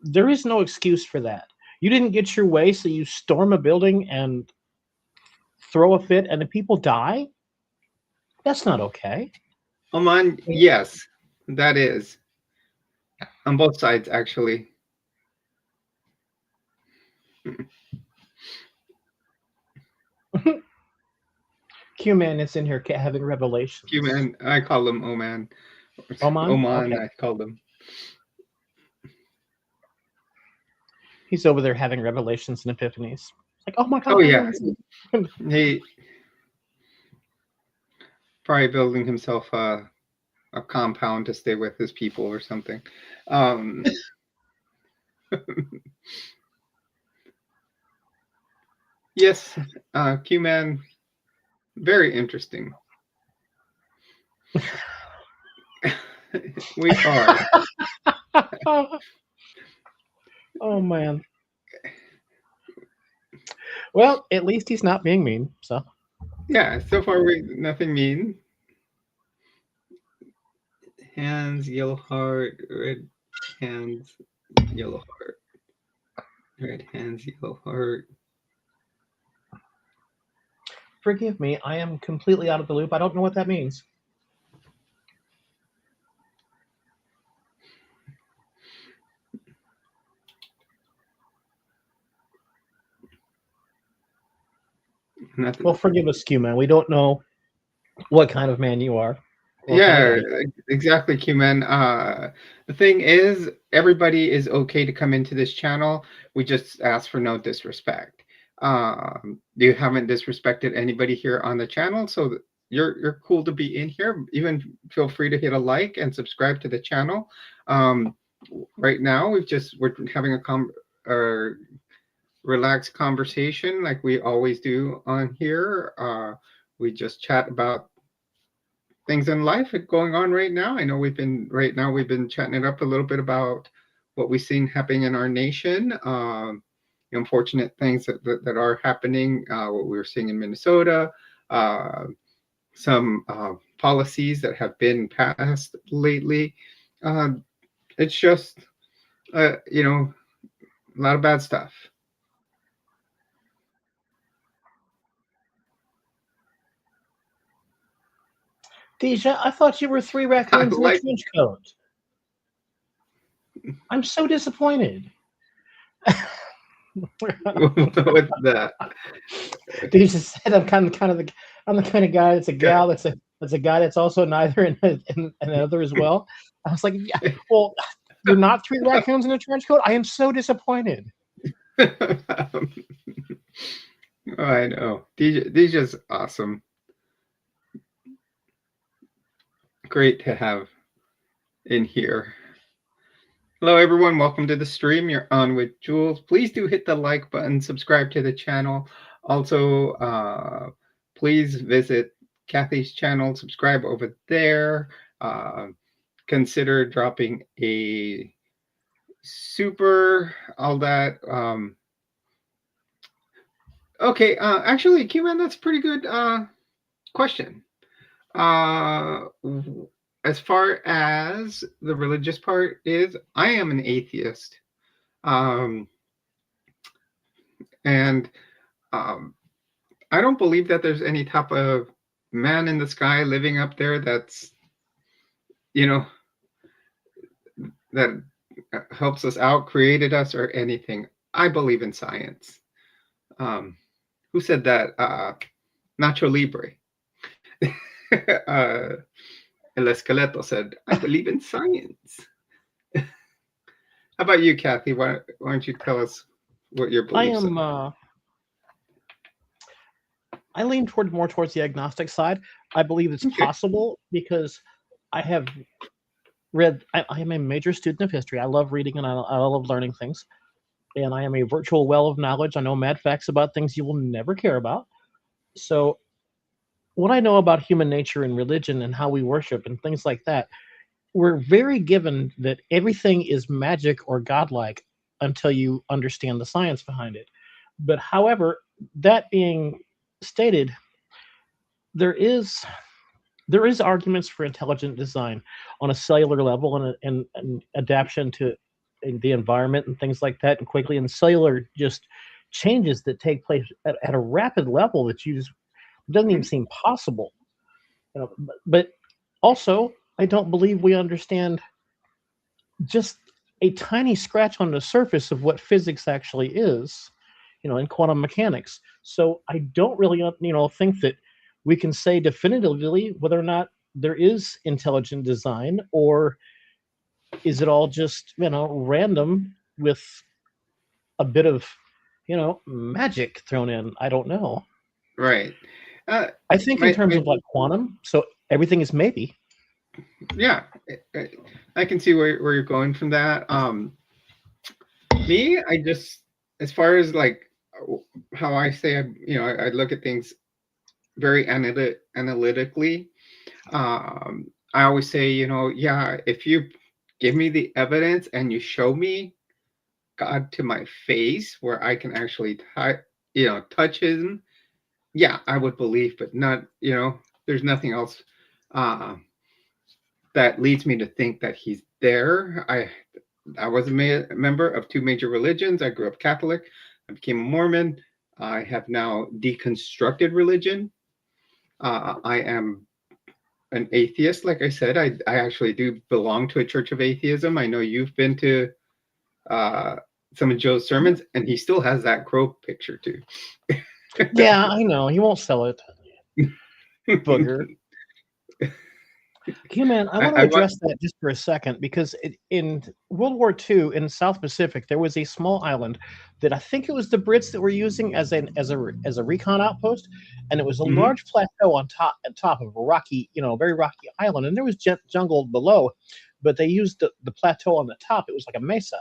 there is no excuse for that. You didn't get your way, so you storm a building and throw a fit, and the people die. That's not okay. Oman, yes, that is on both sides actually. Q-Man is in here having revelations. Human, I call him Oman. Oman? Oman, Okay. I called him. He's over there having revelations and epiphanies. It's like, oh my God. Oh yeah, he probably building himself a compound to stay with his people or something. Yes, Q-Man, very interesting. We are. Oh man. Well, at least he's not being mean. So Yeah, so far we nothing mean. Hands, yellow heart, red hands, yellow heart. Red hands, yellow heart. forgive me, I am completely out of the loop. I don't know what that means. Nothing. Well, forgive us, Q-Man. We don't know what kind of man you are. Yeah, exactly, Q-Man. The thing is, everybody is okay to come into this channel. We just ask for no disrespect. You haven't disrespected anybody here on the channel, so you're cool to be in here. Even feel free to hit a like and subscribe to the channel. Right now, we're having a relaxed conversation like we always do on here. We just chat about things in life going on right now. I know we've been chatting it up a little bit about what we've seen happening in our nation, unfortunate things that are happening, what we were seeing in Minnesota, some policies that have been passed lately. It's just, a lot of bad stuff. Deja, I thought you were 3 raccoons in a trench coat. I'm so disappointed. With that, Deja said, "I'm the kind of guy that's a gal that's a guy that's also neither and another as well." I was like, "Yeah, well, you're not 3 raccoons in a trench coat. I am so disappointed." I know. Deja's awesome. Great to have in here. Hello, everyone. Welcome to the stream. You're on with Jules. Please do hit the like button, subscribe to the channel. Also, please visit Kathy's channel, subscribe over there. Consider dropping a super, all that. Okay, actually, Q-Man, that's a pretty good question. As far as the religious part is, I am an atheist. And I don't believe that there's any type of man in the sky living up there that's, that helps us out, created us, or anything. I believe in science. Who said that? Nacho Libre. El Esqueleto said, I believe in science. How about you, Kathy? Why don't you tell us what your beliefs are? I lean more towards the agnostic side. I believe it's possible because I have read. I am a major student of history. I love reading and I love learning things. And I am a virtual well of knowledge. I know mad facts about things you will never care about. So what I know about human nature and religion and how we worship and things like that, we're very given that everything is magic or godlike until you understand the science behind it. But however, that being stated, there is arguments for intelligent design on a cellular level and adaptation to the environment and things like that, and quickly, and cellular just changes that take place at a rapid level that you just doesn't even seem possible. But also, I don't believe we understand just a tiny scratch on the surface of what physics actually is, in quantum mechanics. So I don't really, think that we can say definitively whether or not there is intelligent design, or is it all just, random with a bit of, magic thrown in? I don't know. Right. I think in terms of like quantum, so everything is maybe. Yeah, I can see where you're going from that. Me, I just, as far as like how I say, I look at things very analytically. I always say, yeah, if you give me the evidence and you show me God to my face where I can actually touch him, yeah, I would believe, but not, there's nothing else that leads me to think that he's there. I was a member of two major religions. I grew up Catholic. I became a Mormon. I have now deconstructed religion. I am an atheist. Like I said, I actually do belong to a church of atheism. I know you've been to some of Joe's sermons, and he still has that crow picture too. Yeah, I know. He won't sell it. Booger. Q-Man, I want to address that just for a second, because in World War II in the South Pacific, there was a small island that I think it was the Brits that were using as a recon outpost, and it was a large plateau on top of a rocky, very rocky island, and there was jungle below, but they used the plateau on the top. It was like a mesa,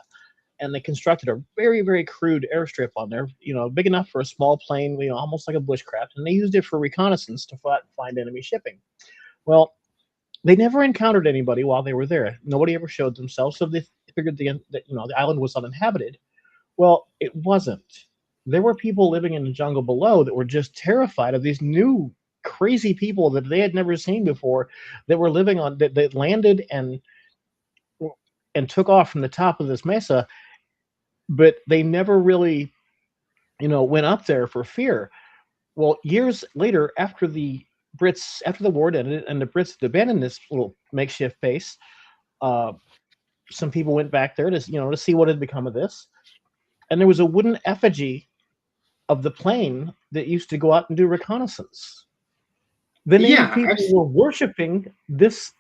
and they constructed a very, very crude airstrip on there, big enough for a small plane, almost like a bushcraft, and they used it for reconnaissance to find enemy shipping. Well, they never encountered anybody while they were there. Nobody ever showed themselves, so they figured the island was uninhabited. Well, it wasn't. There were people living in the jungle below that were just terrified of these new crazy people that they had never seen before, that were living on that landed and took off from the top of this mesa, but they never really, went up there for fear. Well, years later, after the war ended and the Brits had abandoned this little makeshift base, some people went back there to see what had become of this, and there was a wooden effigy of the plane that used to go out and do reconnaissance. The native people were worshiping this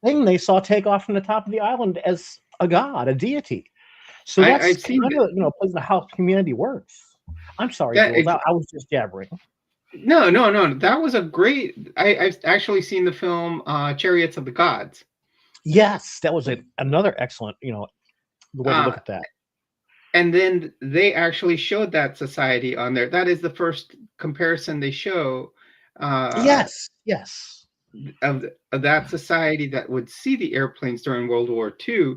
thing they saw take off from the top of the island as a god, a deity. So that's kind of how humanity works. I'm sorry, Jules, I was just jabbering. No. That was a great. I've actually seen the film Chariots of the Gods. Yes, that was another excellent, the way to look at that. And then they actually showed that society on there. That is the first comparison they show. Yes. Of that society that would see the airplanes during World War II,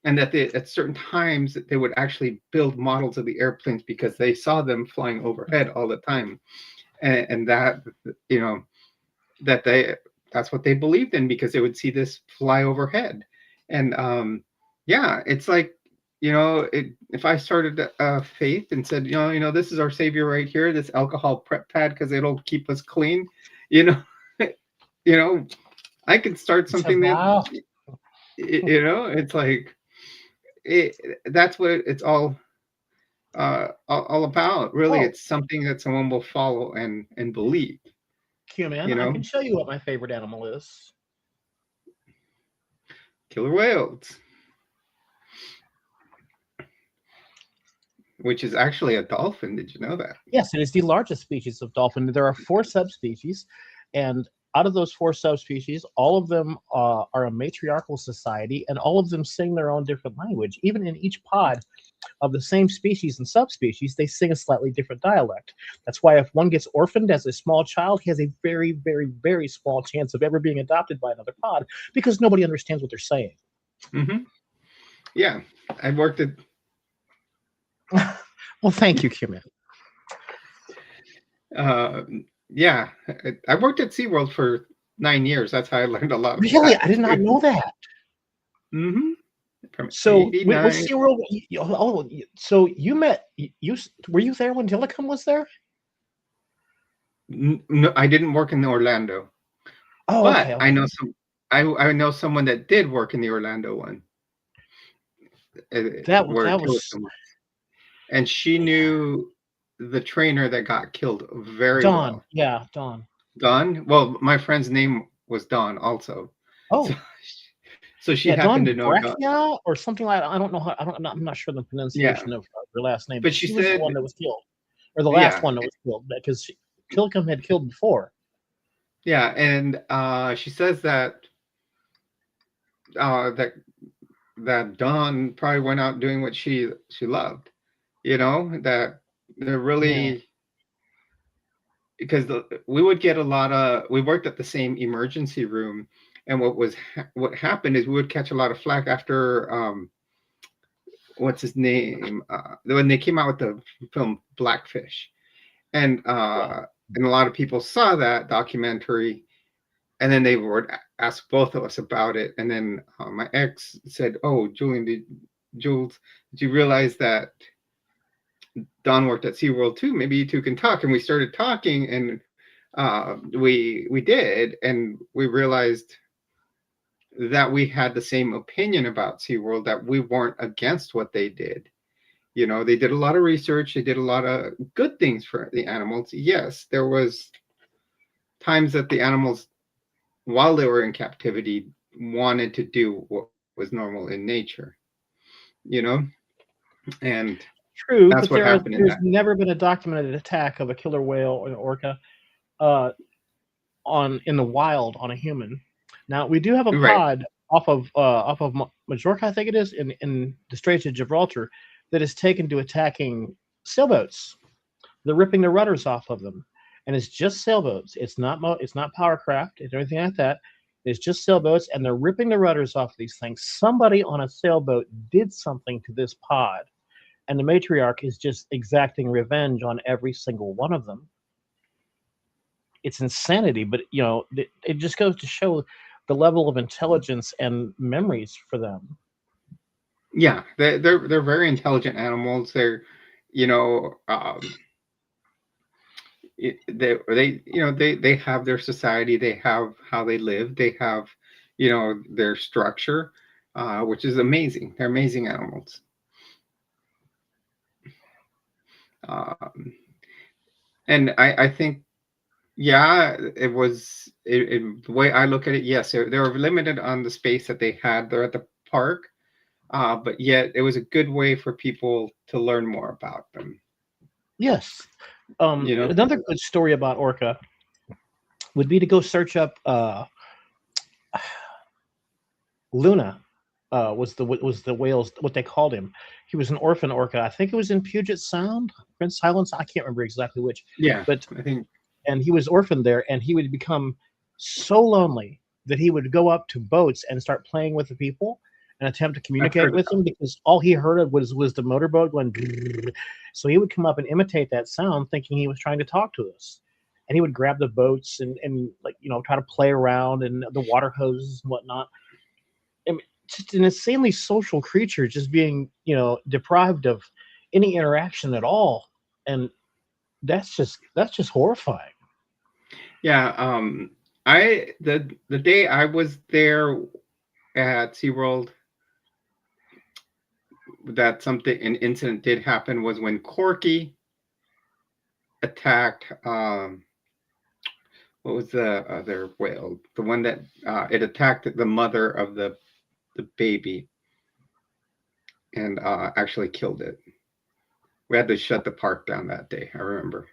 and that at certain times they would actually build models of the airplanes because they saw them flying overhead all the time. And that, that's what they believed in, because they would see this fly overhead. And it's like, if I started a faith and said, this is our savior right here, this alcohol prep pad, because it'll keep us clean, I could start something wow. that, it's like, that's what it's all about. Really, it's something that someone will follow and believe. Q-Man, I can show you what my favorite animal is. Killer whales. Which is actually a dolphin. Did you know that? Yes, it is the largest species of dolphin. There are 4 subspecies, and out of those 4 subspecies, all of them are a matriarchal society, and all of them sing their own different language. Even in each pod of the same species and subspecies, they sing a slightly different dialect. That's why if one gets orphaned as a small child, he has a very, very, very small chance of ever being adopted by another pod, because nobody understands what they're saying. Mm-hmm. Yeah, I worked at... Well, thank you, Q-Man. Yeah, I worked at SeaWorld for 9 years. That's how I learned a lot. Really? I did not know that. Mm-hmm. from So wait, was 89. SeaWorld? So you met were you there when Tillicum was there? No, I didn't work in Orlando, Oh, okay, but I okay. know I know someone that did work in the Orlando one, where That was Tillicum was, and she knew the trainer that got killed very Dawn. well. Yeah, Dawn. Don. Well, my friend's name was Don also, so Oh, so she yeah, happened Dawn to know Don. Brechia or something like that. I don't know how. I'm not sure the Yeah, pronunciation of her last name, but but she she was the said, one that was killed, or the last yeah, one that was killed because Tillicum had killed before. yeah, and she says that uh, that that Dawn probably went out doing what she loved. You know that they're Yeah. really, because we would get a lot of, we worked at the same emergency room, and what happened is we would catch a lot of flack after what's his name, when they came out with the film Blackfish, and Yeah. and a lot of people saw that documentary, and then they would ask both of us about it, and then my ex said, "Oh, Jules, did you realize that Don worked at SeaWorld too? Maybe you two can talk." And we started talking, and we did, and we realized that we had the same opinion about SeaWorld, that we weren't against what they did. You know, they did a lot of research, they did a lot of good things for the animals. Yes, there was times that the animals, while they were in captivity, wanted to do what was normal in nature, you know, and True, that's but what happened in there's that. never been a documented attack of a killer whale or an orca uh, on in the wild on a human. Now we do have a Right. pod off of Majorca, I think it is, in the Straits of Gibraltar, that is taken to attacking sailboats. They're ripping the rudders off of them, and it's just sailboats. It's not powercraft. It's anything like that. It's just sailboats, and they're ripping the rudders off of these things. Somebody on a sailboat did something to this pod, and the matriarch is just exacting revenge on every single one of them. It's insanity, but it just goes to show the level of intelligence and memories for them. Yeah, they're very intelligent animals. They're, you know, they have their society, they have how they live, they have, their structure, which is amazing. They're amazing animals. Um, and I think, yeah, the way I look at it, yes, they were limited on the space that they had there at the park, but yet it was a good way for people to learn more about them. Yes. You know, Another good story about orca would be to go search up Luna. Was the whales what they called him? He was an orphan orca. I think it was in Puget Sound, Prince Islands. I can't remember exactly which, yeah, but I think and he was orphaned there, and he would become so lonely that he would go up to boats and start playing with the people and attempt to I've communicate heard of with them because all he heard of was the motorboat going. So he would come up and imitate that sound, thinking he was trying to talk to us. And he would grab the boats and like try to play around and the water hoses and whatnot. I mean, just an insanely social creature, just being deprived of any interaction at all, and that's just horrifying. Yeah, the day I was there at SeaWorld, that something an incident did happen was when Corky attacked, what was the other whale? The one that it attacked the mother of the baby, and actually killed it. We had to shut the park down that day, I remember.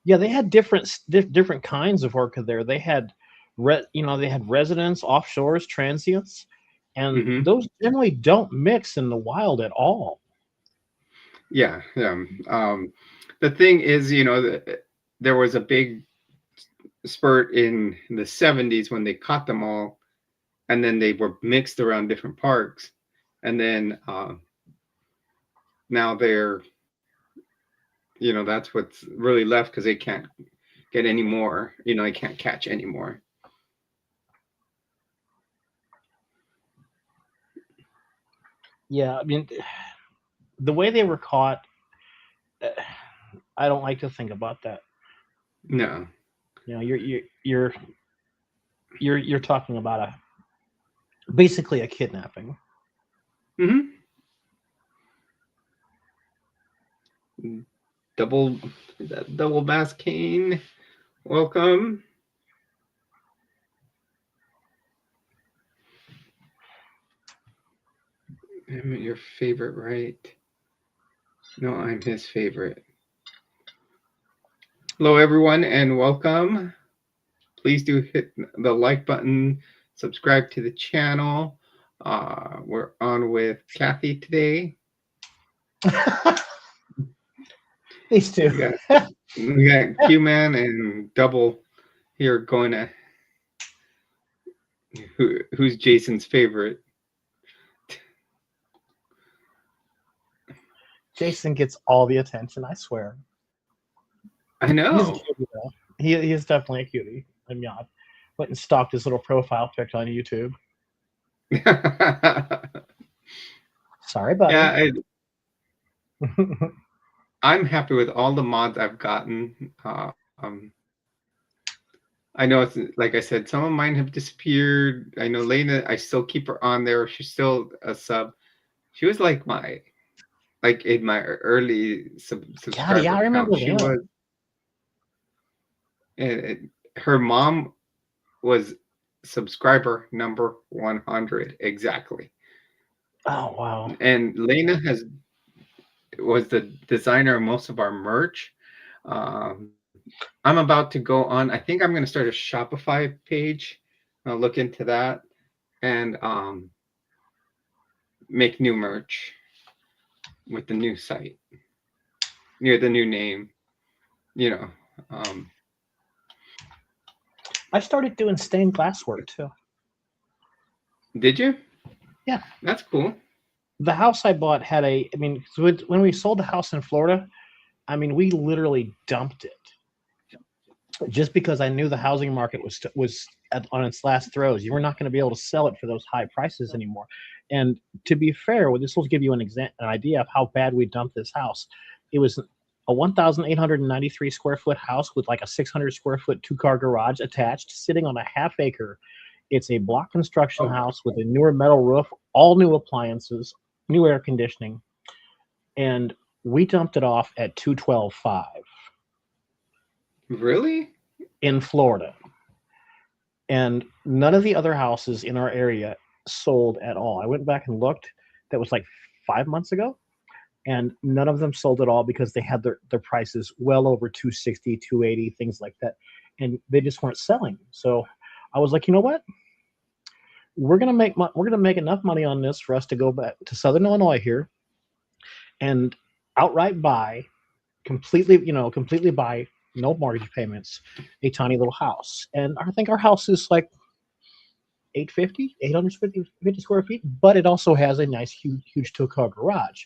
Yeah, they had different kinds of orca there. They had they had residents, offshores, transients, and Hmm. those generally don't mix in the wild at all. Yeah, yeah. The thing is, there was a big spurt in the 70s when they caught them all, and then they were mixed around different parks, and then now they're, that's what's really left, because they can't get any more, they can't catch anymore. Yeah, I mean, the way they were caught, uh, I don't like to think about that. No. You know, you're talking about a basically a kidnapping. Hmm. Double double bass cane. Welcome. I'm your favorite, right? No, I'm his favorite. Hello, everyone, and welcome. Please do hit the like button, subscribe to the channel. We're on with Kathy today. These two. We got Q-Man and Double here going to who's Jason's favorite. Jason gets all the attention, I swear. I He's a know. cutie, though. He is definitely a cutie. I mean, I went and stalked his little profile pic on YouTube. Sorry, buddy. Yeah, I'm happy with all the mods I've gotten. I know it's like I said, some of mine have disappeared. I know Lena, I still keep her on there. She's still a sub. She was like in my early God, yeah, subscriber I remember count. She Lena. was, and her mom was subscriber number 100 exactly. Oh wow. And Lena was the designer of most of our merch. Um, I'm about to go on. I think I'm going to start a Shopify page. I'll look into that and make new merch with the new site near the new name. You know, I started doing stained glass work too. did you? Yeah, that's cool. the house I bought had a. I mean, when we sold the house in Florida, I mean, we literally dumped it just because I knew the housing market was on its last throes. You were not going to be able to sell it for those high prices anymore. And to be fair, well, this will give you an idea of how bad we dumped this house. It was a 1,893 square foot house with like a 600 square foot 2-car garage attached, sitting on a half acre. It's a block construction house with a newer metal roof, all new appliances, new air conditioning, and we dumped it off at 212.5. Really? In Florida. And none of the other houses in our area sold at all. I went back and looked. That was like 5 months ago. And none of them sold at all because they had their prices well over 260, 280, things like that. And they just weren't selling. So I was like, you know what? We're gonna make enough money on this for us to go back to Southern Illinois here and outright buy, completely buy, no mortgage payments, a tiny little house. And I think our house is like 850 square feet, but it also has a nice, huge 2-car garage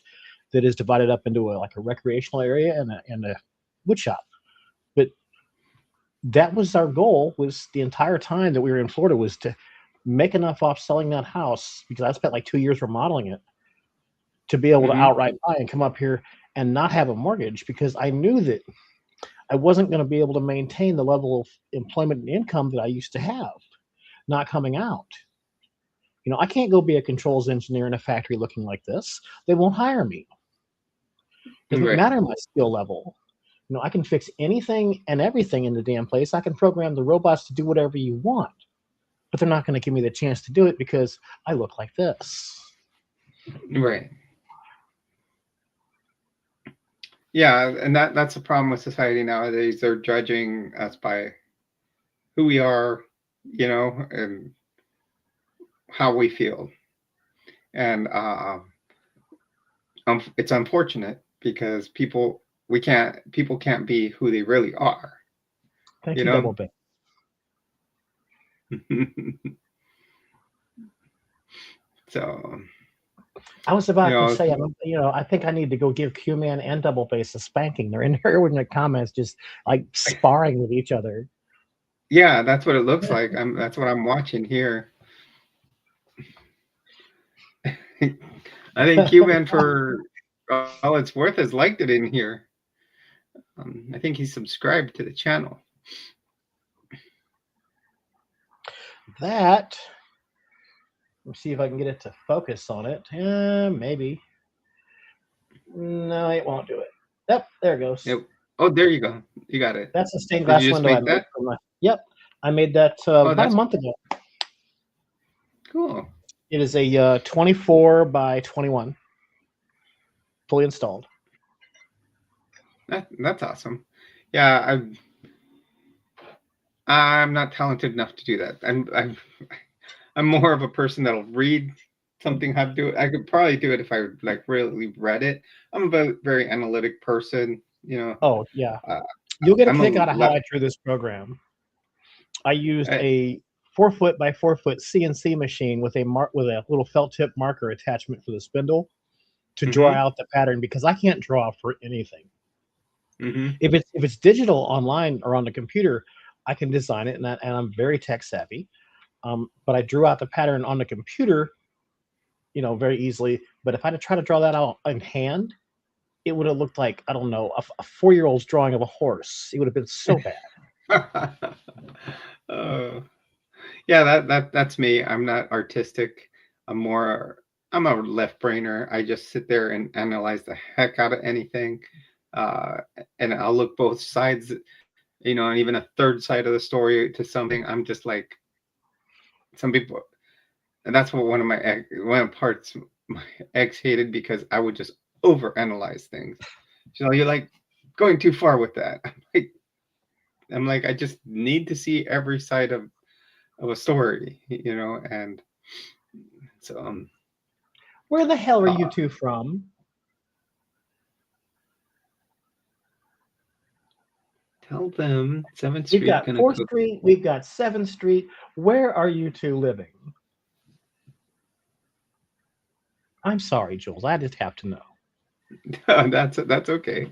that is divided up into a recreational area and a wood shop. But that was our goal, was the entire time that we were in Florida, was to make enough off selling that house, because I spent like 2 years remodeling it, to be able to outright buy and come up here and not have a mortgage, because I knew that I wasn't going to be able to maintain the level of employment and income that I used to have, not coming out. I can't go be a controls engineer in a factory looking like this. They won't hire me. Doesn't matter my skill level. I can fix anything and everything in the damn place. I can program the robots to do whatever you want, but they're not going to give me the chance to do it because I look like this. Right. Yeah, and that's the problem with society nowadays. They're judging us by who we are, and how we feel. And it's unfortunate because people can't be who they really are. Thank you, Double Bit. So I was about to say, I think I need to go give Q-Man and Double Bass a spanking. They're in there in the comments, just like sparring with each other. Yeah, that's what it looks like. That's what I'm watching here. I think Cuban, for all it's worth, has liked it in here. I think he's subscribed to the channel. That. Let's see if I can get it to focus on it. Maybe. No, it won't do it. Yep, there it goes. Yep. Oh, there you go. You got it. That's a stained Did glass you just window I make made that? for my. Yep, I made that about a month ago. Cool. It is a 24 by 21, fully installed. That's awesome. Yeah, I'm not talented enough to do that. I'm more of a person that'll read something, how to do it. I could probably do it if I like really read it. I'm a very analytic person, you know. Oh yeah, you'll get a I'm kick out of how left- I drew this program. I used I- a 4-foot by 4-foot CNC machine with a little felt tip marker attachment for the spindle to draw Mhm. out the pattern, because I can't draw for anything. Mhm. If it's digital online or on the computer, I can design it, and I'm very tech savvy. But I drew out the pattern on the computer, very easily. But if I had to try to draw that out in hand, it would have looked like, I don't know, a 4-year-old's drawing of a horse. It would have been so bad. Yeah, that's me. I'm not artistic. I'm a left brainer. I just sit there and analyze the heck out of anything. And I'll look both sides, and even a third side of the story to something. I'm just like some people, and that's what one of parts my ex hated, because I would just overanalyze things. You're like going too far with that. I'm like, I just need to see every side of a story, and so Where the hell are you two from? tell them 7th We've Street got gonna 4th cook. Street, we've got 7th Street. Where are you two living? I'm sorry, Jules. I just have to know. That's okay.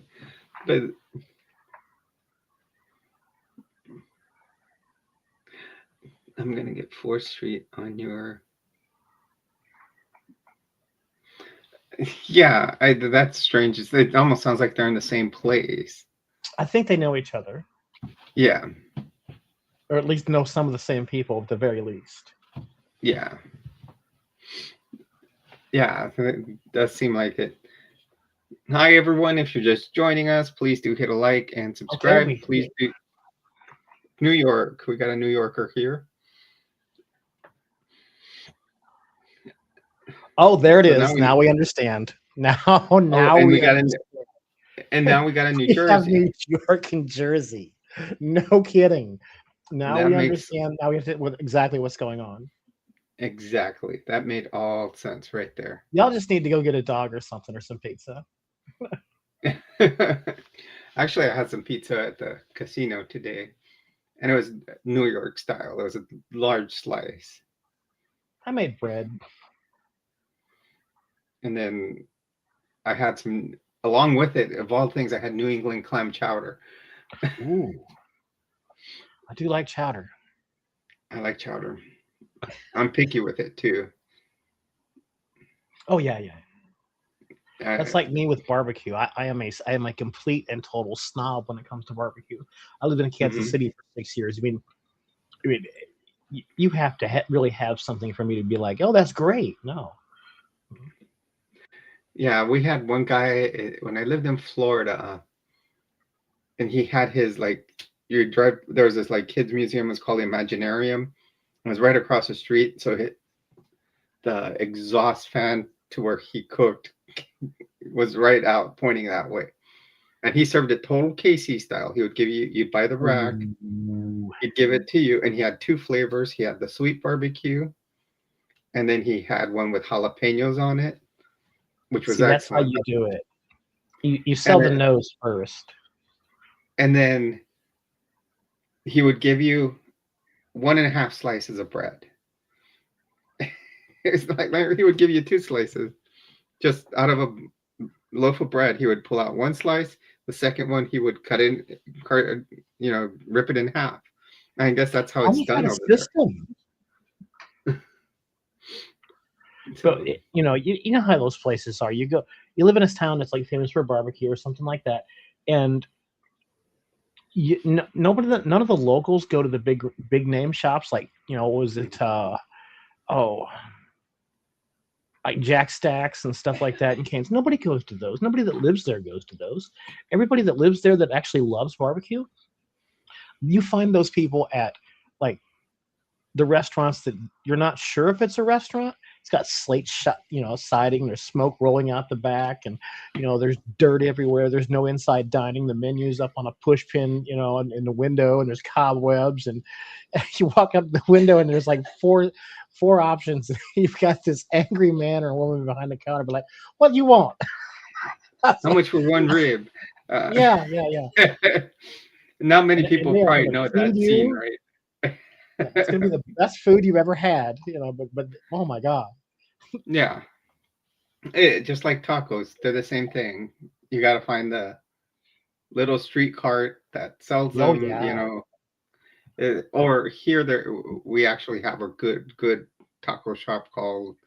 But I'm gonna get 4th Street on your. Yeah, that's strange. It almost sounds like they're in the same place. I think they know each other, Yeah. or at least know some of the same people at the very least. Yeah. Yeah, it does seem like it. Hi, everyone. If you're just joining us, please do hit a like and subscribe. Okay, Please do. New York. We got a New Yorker here. Oh, there it is. Now we understand. Now we understand. And now we got a New We Jersey. have New York and Jersey. No kidding. Now That we makes- understand. Now we understand exactly what's going on. Exactly. That made all sense right there. Y'all just need to go get a dog or something, or some pizza. Actually, I had some pizza at the casino today, and it was New York style. It was a large slice. I made bread. And then I had some, along with it, of all things, I had New England clam chowder. Ooh. I do like chowder. I like chowder. I'm picky with it too. Oh yeah. That's like me with barbecue. I am a complete and total snob when it comes to barbecue. I lived in Kansas City for 6 years. I mean, you have to really have something for me to be like, oh, that's great. No. Yeah, we had one guy when I lived in Florida, and he had his there was this kids museum. It was called the Imaginarium. It was right across the street, so the exhaust fan to where he cooked was right out pointing that way. And he served it total KC style. He would give you'd buy the rack, he'd give it to you, and he had 2 flavors. He had the sweet barbecue, and then he had one with jalapenos on it, which was that's how excellent. you do it. You sell the nose first. And then he would give you 1.5 slices of bread. It's like he would give you 2 slices. Just out of a loaf of bread, he would pull out 1 slice. The second one, he would rip it in half. I guess that's how it's done over there. But So you know how those places are. You live in a town that's like famous for barbecue or something like that, and none of the locals go to the big name shops like was it oh like Jack Stacks and stuff like that in Canes. Nobody goes to those. Nobody that lives there goes to those. Everybody that lives there that actually loves barbecue, you find those people at like the restaurants that you're not sure if it's a restaurant. It's got slate shut, siding. There's smoke rolling out the back, and there's dirt everywhere. There's no inside dining. The menu's up on a push pin, in the window, and there's cobwebs. And you walk up the window, and there's like four options. You've got this angry man or woman behind the counter, but like, what do you want? how much for one rib? Yeah, yeah, yeah. Not many And people they are probably going to know feed that scene, you. right? Yeah, it's going to be the best food you've ever had, but oh my God. Yeah, just like tacos, they're the same thing. You got to find the little street cart that sells Oh them, yeah. or here there we actually have a good taco shop called,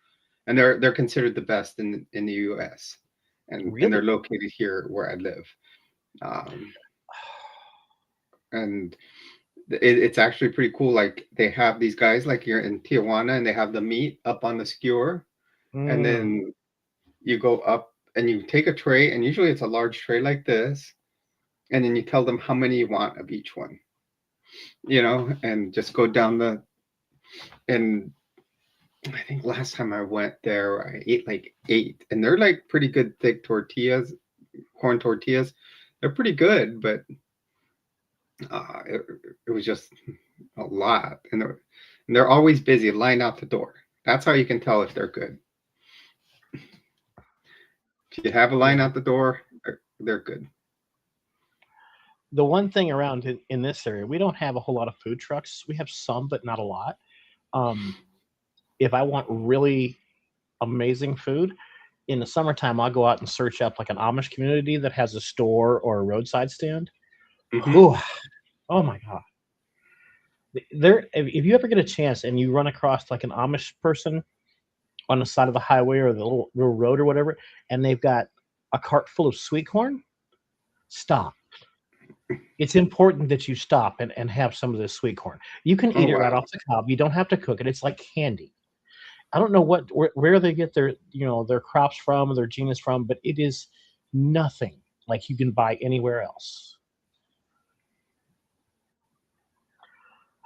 and they're considered the best in the U.S. and they're Really? located here where I live, um, and it's actually pretty cool. Like they have these guys like you're in Tijuana, and they have the meat up on the skewer, and Mm. then you go up and you take a tray, and usually it's a large tray like this, and then you tell them how many you want of each one, and just go down and I think last time I went there, I ate like eight, and they're like pretty good thick tortillas, corn tortillas. They're pretty good, but it was just a lot, and they're always busy, lying out the door. That's how you can tell if they're good. If you have a line Yeah. out the door, they're good. The one thing around in this area, we don't have a whole lot of food trucks. We have some, but not a lot. Um, if I want really amazing food in the summertime, I'll go out and search up like an Amish community that has a store or a roadside stand. Hmm. Whew, oh my God. There, if you ever get a chance and you run across like an Amish person on the side of the highway or the little road or whatever, and they've got a cart full of sweet corn, stop. It's important that you stop and have some of this sweet corn. You can Oh eat it right wow. off the cob. You don't have to cook it. It's like candy. I don't know where they get their their crops from or their genus from, but it is nothing like you can buy anywhere else.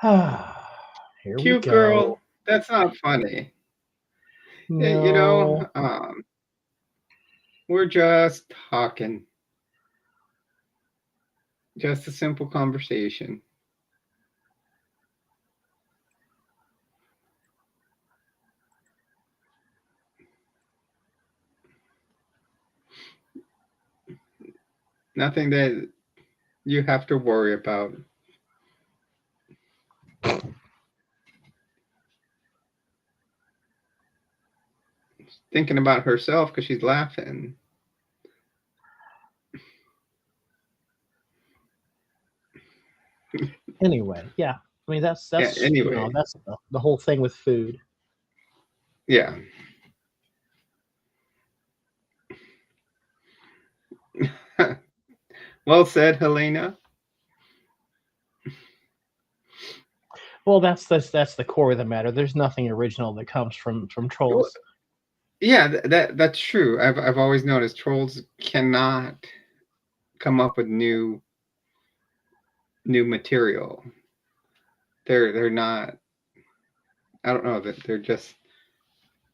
Here we Cute girl. go. That's not funny. You know, No. we're just talking, just a simple conversation. Nothing that you have to worry about. Thinking about herself because she's laughing. Anyway, yeah. I mean Yeah. that's Anyway. that's the whole thing with food. Yeah. Well said, Helena. Well, that's the core of the matter. There's nothing original that comes from trolls. Yeah, that's true. I've always noticed trolls cannot come up with new material. They're not. I don't know that they're just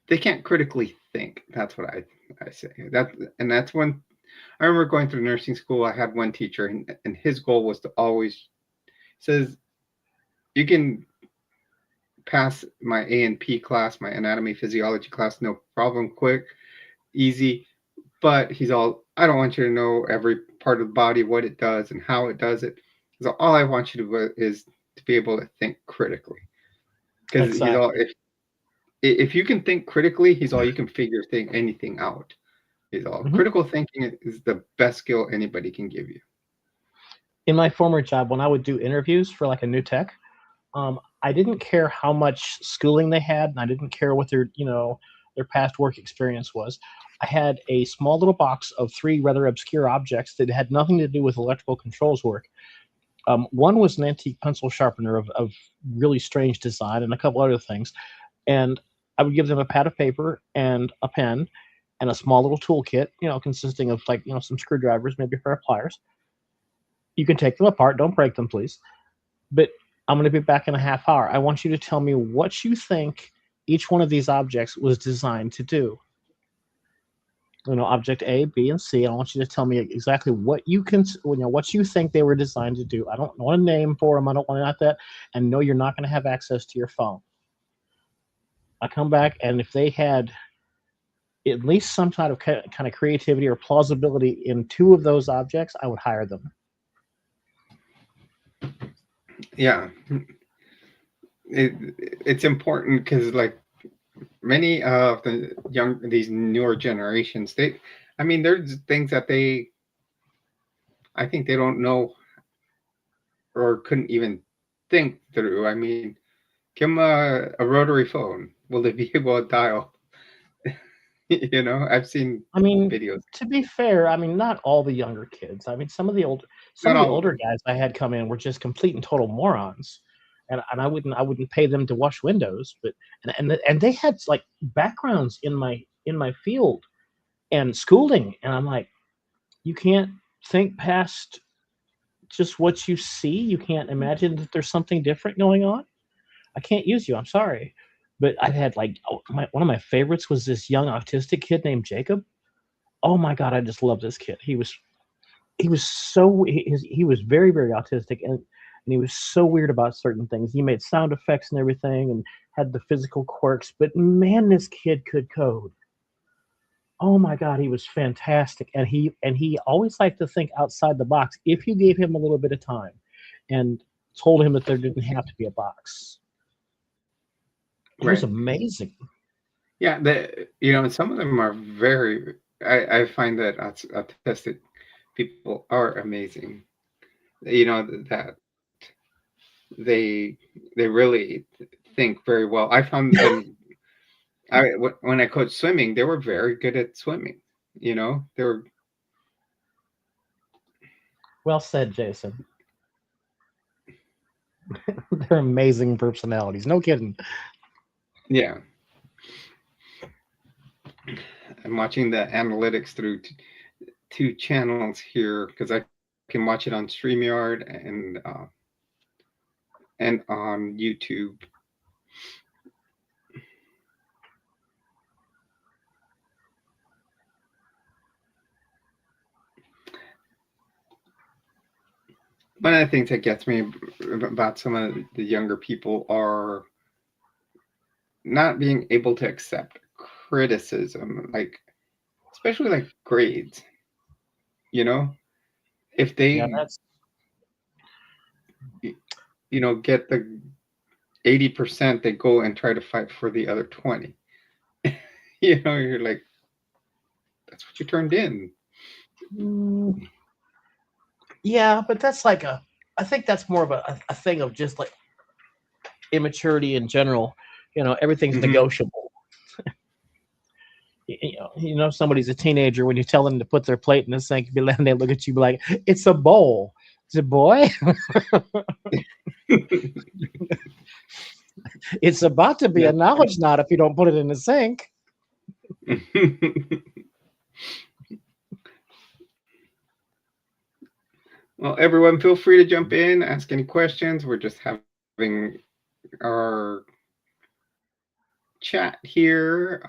they can't critically think. That's what I say. That's when I remember going through nursing school. I had one teacher, and his goal was to always says you can pass my A and P class, my anatomy physiology class, no problem, quick, easy. But he's all, I don't want you to know every part of the body, what it does and how it does it. So all I want you to do is to be able to think critically. Because he's all, Exactly. if you can think critically, he's all you can figure anything out. He's all Mhm. critical thinking is the best skill anybody can give you. In my former job, when I would do interviews for like a new tech, I didn't care how much schooling they had, and I didn't care what their their past work experience was. I had a small little box of three rather obscure objects that had nothing to do with electrical controls work. One was an antique pencil sharpener of really strange design, and a couple other things. And I would give them a pad of paper and a pen and a small little toolkit, consisting of like, some screwdrivers, maybe a pair of pliers. You can take them apart. Don't break them, please. But I'm going to be back in a half hour. I want you to tell me what you think each one of these objects was designed to do. Object A, B, and C. I want you to tell me exactly what you what you think they were designed to do. I don't want a name for them. I don't want not that. And no, you're not going to have access to your phone. I come back, and if they had at least some kind of creativity or plausibility in two of those objects, I would hire them. Yeah, it's important because like many of these newer generations, there's things that I think they don't know or couldn't even think through. I mean, give them a rotary phone. Will they be able to dial? I've seen videos. To be fair, not all the younger kids. Some of the older guys I had come in were just complete and total morons, and I wouldn't pay them to wash windows. But and they had like backgrounds in my field and schooling, and I'm like, you can't think past just what you see. You can't imagine that there's something different going on. I can't use you. I'm sorry. But I had like one of my favorites was this young autistic kid named Jacob. Oh my God, I just love this kid. He was very, very autistic, and he was so weird about certain things. He made sound effects and everything and had the physical quirks, but man, this kid could code. Oh my God, he was fantastic. And he always liked to think outside the box if you gave him a little bit of time and told him that there didn't have to be a box. It was amazing. Yeah, some of them are very. I find that autistic people are amazing. That they really think very well. I found them. When I coached swimming, they were very good at swimming. They were. Well said, Jason. They're amazing personalities. No kidding. Yeah. I'm watching the analytics through two channels here because I can watch it on StreamYard and on YouTube. One of the things that gets me about some of the younger people are not being able to accept criticism, like especially like grades. If they get the 80%, they go and try to fight for the other 20. You're like, that's what you turned in. Yeah, but that's like I think that's more of a thing of just like immaturity in general. Everything's negotiable. Somebody's a teenager when you tell them to put their plate in the sink, and they look at you like, it's a bowl. It's a boy. It's about to be a knowledge knot if you don't put it in the sink. Well, everyone, feel free to jump in, ask any questions. We're just having our chat here.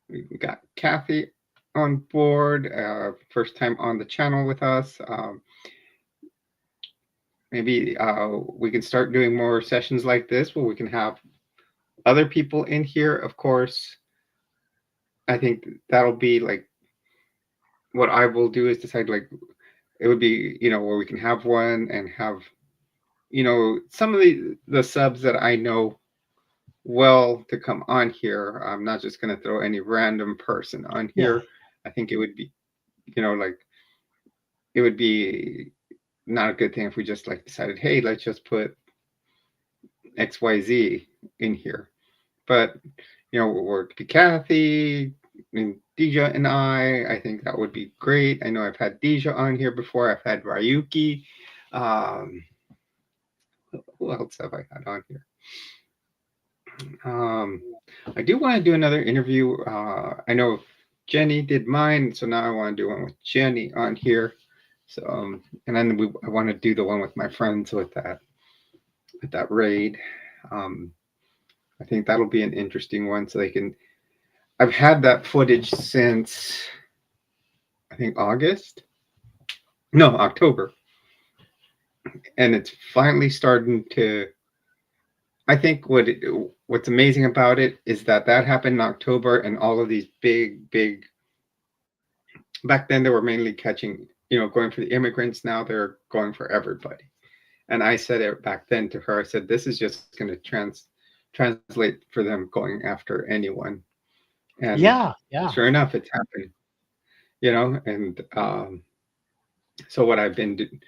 We got Kathy on board, first time on the channel with us. Maybe we can start doing more sessions like this where we can have other people in here. Of course, I think that'll be like what I will do is decide like it would be, where we can have one and have, some of the subs that I know well to come on here. I'm not just going to throw any random person on here. I think it would be, like it would be not a good thing if we just like decided, hey, let's just put XYZ in here. But, or Kathy and Deja and I think that would be great. I know I've had Deja on here before. I've had Ryuki. Um, who else have I had on here? I do want to do another interview. I know Jenny did mine, so now I want to do one with Jenny on here. So, and then I want to do the one with my friends with that raid. I think that'll be an interesting one, so they can. I've had that footage since I think October, and it's finally starting to. I think what's amazing about it is that happened in October, and all of these big. Back then, they were mainly catching, going for the immigrants. Now they're going for everybody. And I said it back then to her. I said, "This is just going to translate for them going after anyone." And Yeah. sure enough, it's happened. And so what I've been doing.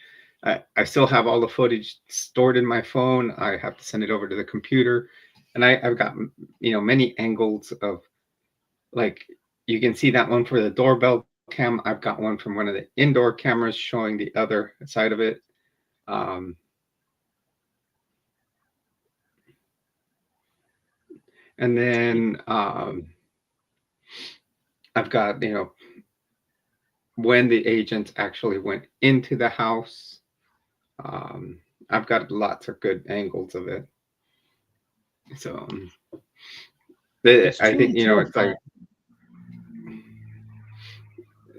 I still have all the footage stored in my phone. I have to send it over to the computer, and I've got many angles of, like, you can see that one for the doorbell cam. I've got one from one of the indoor cameras showing the other side of it. And then I've got when the agents actually went into the house. I've got lots of good angles of it. So I think it's like,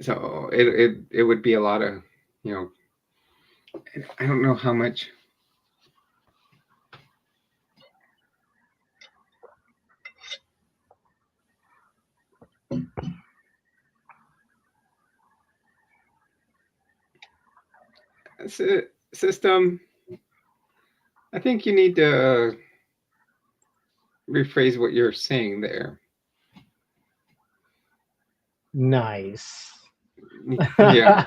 so it would be a lot of I don't know how much. System, I think you need to rephrase what you're saying there. Nice. Yeah.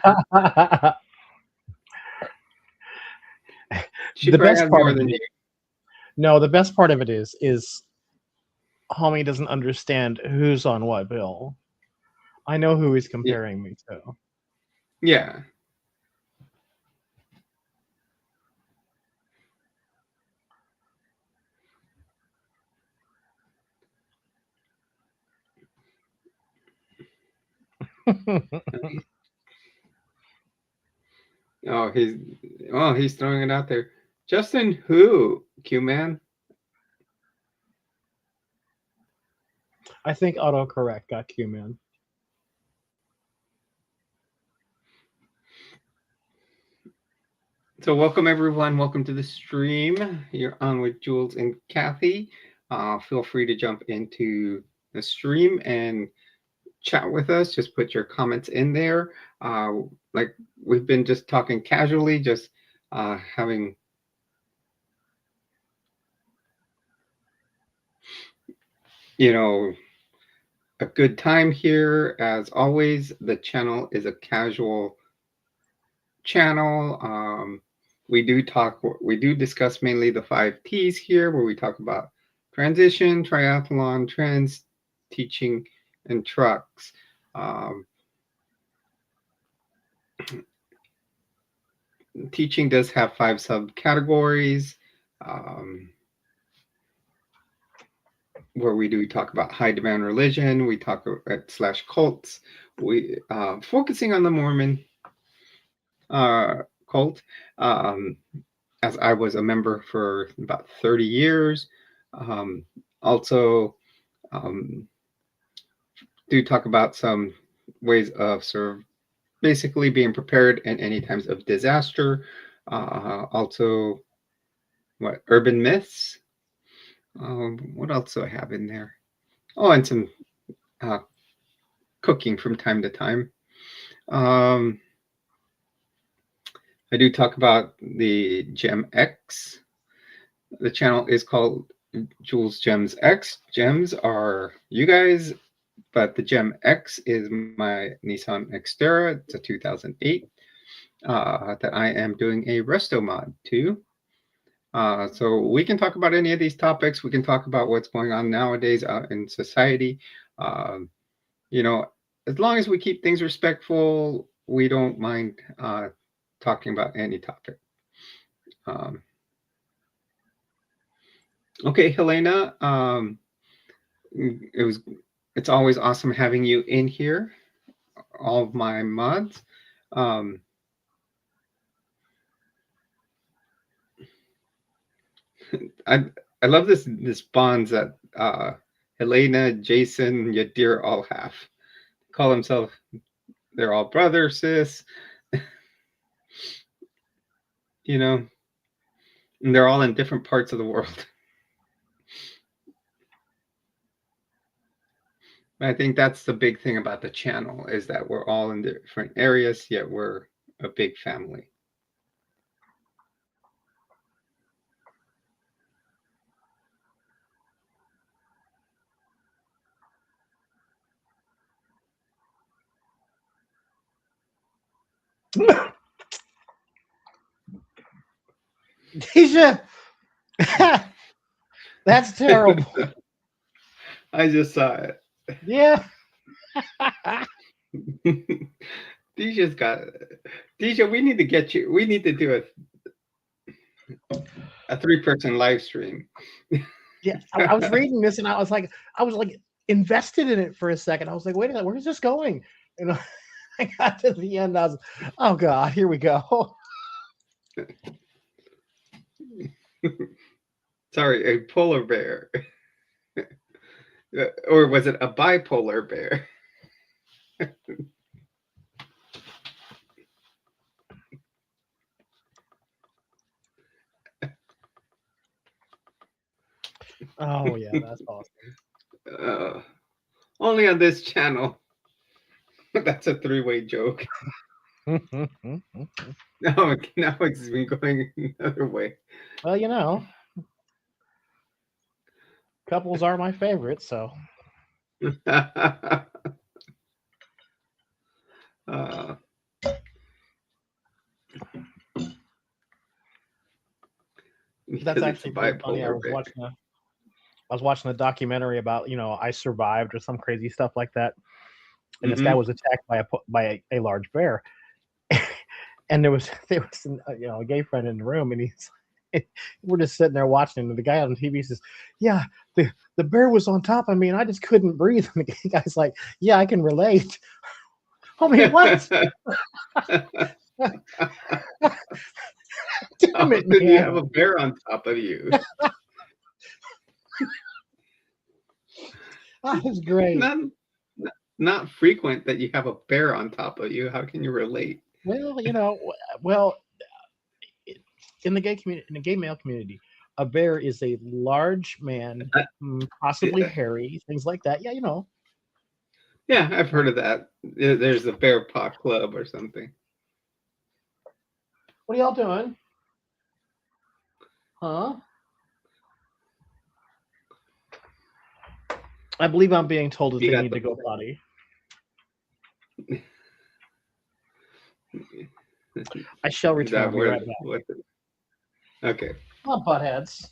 The best part of it. No, the best part of it is Homie doesn't understand who's on what bill. I know who he's comparing me to. Yeah. He's throwing it out there. Justin who, Q-Man? I think autocorrect got Q-Man. So welcome everyone. Welcome to the stream. You're on with Jules and Kathy. Feel free to jump into the stream and chat with us. Just put your comments in there. Like we've been just talking casually, just having a good time here. As always, the channel is a casual channel. We do discuss mainly the 5 T's here, where we talk about transition, triathlon, trends, teaching, and trucks. Teaching does have 5 subcategories, where we do talk about high demand religion. We talk at / cults. We focusing on the Mormon cult, as I was a member for about 30 years. Also, do talk about some ways of sort of basically being prepared in any times of disaster. Also, urban myths. What else do I have in there? Oh, and some cooking from time to time. I do talk about the Gem X. The channel is called Jules Gems X. Gems are you guys, but the Gem X is my Nissan Xterra. It's a 2008 that I am doing a resto mod to. So we can talk about any of these topics. We can talk about what's going on nowadays in society. Um, you know, as long as we keep things respectful, we don't mind talking about any topic. Um, okay, Helena, it was it's always awesome having you in here. All of my mods. Um, I I love this bonds that Helena, Jason, Yadir all have. Call themselves, they're all brothers, sis. You know, and they're all in different parts of the world. I think that's the big thing about the channel is that we're all in different areas, yet we're a big family. Deja, that's terrible. I just saw it. Yeah. Deja's got Deja. We need to get you. We need to do a 3-person live stream. Yeah. I was reading this and I was like invested in it for a second. I was like, wait a minute, where's this going? And I got to the end. I was, oh God, here we go. Sorry, a polar bear. Or was it a bipolar bear? Oh yeah, that's awesome. Only on this channel. That's a 3-way joke. Now it's been going another way. Well, couples are my favorite, so. uh, That's because it's a actually pretty funny. bipolar bear. I was watching a documentary about, I survived or some crazy stuff like that. And this guy Mm-hmm. was attacked by a large bear. And there was a gay friend in the room, and we're just sitting there watching, and the guy on TV says, "Yeah, the bear was on top of me, and I just couldn't breathe." And the guy's like, "Yeah, I can relate." I mean, what? Damn it, Did you have man! a bear on top of you? That was great. Not frequent that you have a bear on top of you. How can you relate? Well, in the gay male community, a bear is a large man, possibly hairy, things like that. Yeah, Yeah, I've heard of that. There's a bear paw club or something. What are y'all doing? Huh? I believe I'm being told that You they got need to go potty. I shall Is return. that I'll be where? right back. Okay. Come on, buttheads.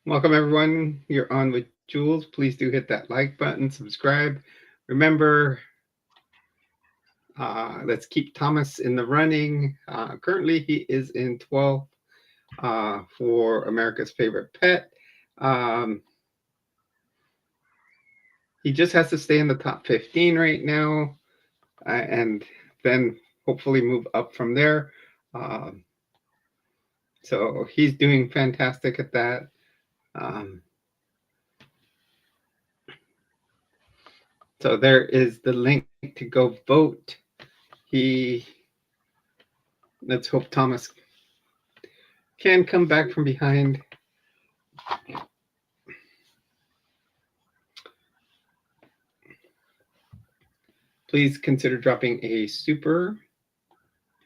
Welcome everyone. You're on with Jules. Please do hit that like button, subscribe. Remember, let's keep Thomas in the running. Currently, he is in 12th for America's Favorite Pet. He just has to stay in the top 15 right now, and then hopefully move up from there. So he's doing fantastic at that. So there is the link to go vote. Let's hope Thomas can come back from behind. Please consider dropping a super.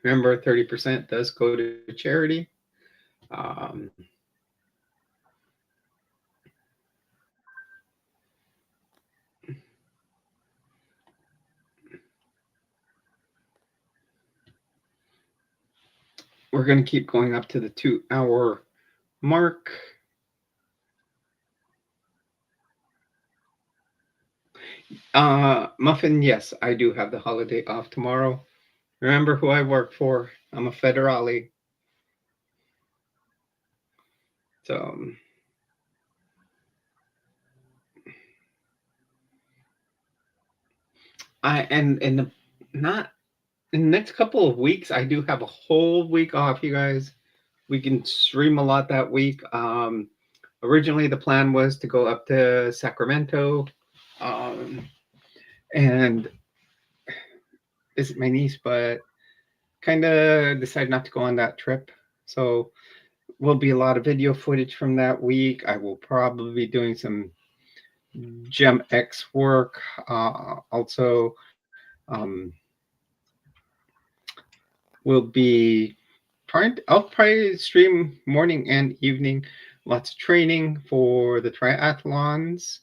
Remember, 30% does go to charity. we're going to keep going up to the 2-hour mark. Muffin, yes, I do have the holiday off tomorrow. Remember who I work for. I'm a federale. So in the next couple of weeks, I do have a whole week off, you guys. We can stream a lot that week. Originally the plan was to go up to Sacramento, and visit my niece, but kind of decided not to go on that trip. So will be a lot of video footage from that week. I will probably be doing some GemX work. Also, will be I'll probably stream morning and evening. Lots of training for the triathlons.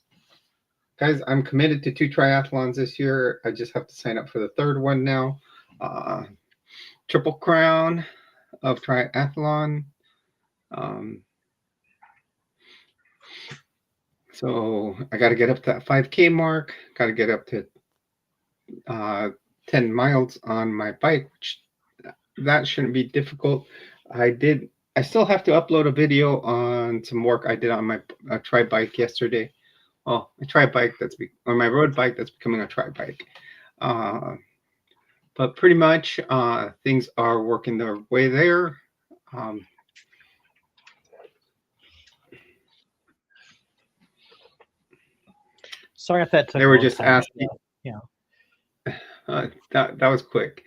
Guys, I'm committed to 2 triathlons this year. I just have to sign up for the 3rd one now. Triple Crown of triathlon. So I got to get up to that 5K mark. Got to get up to 10 miles on my bike, which that shouldn't be difficult. I still have to upload a video on some work I did on my tri bike yesterday. Oh, a tri bike or my road bike that's becoming a tri bike. But pretty much things are working their way there. Sorry if that took. They were just asking. Yeah. That was quick.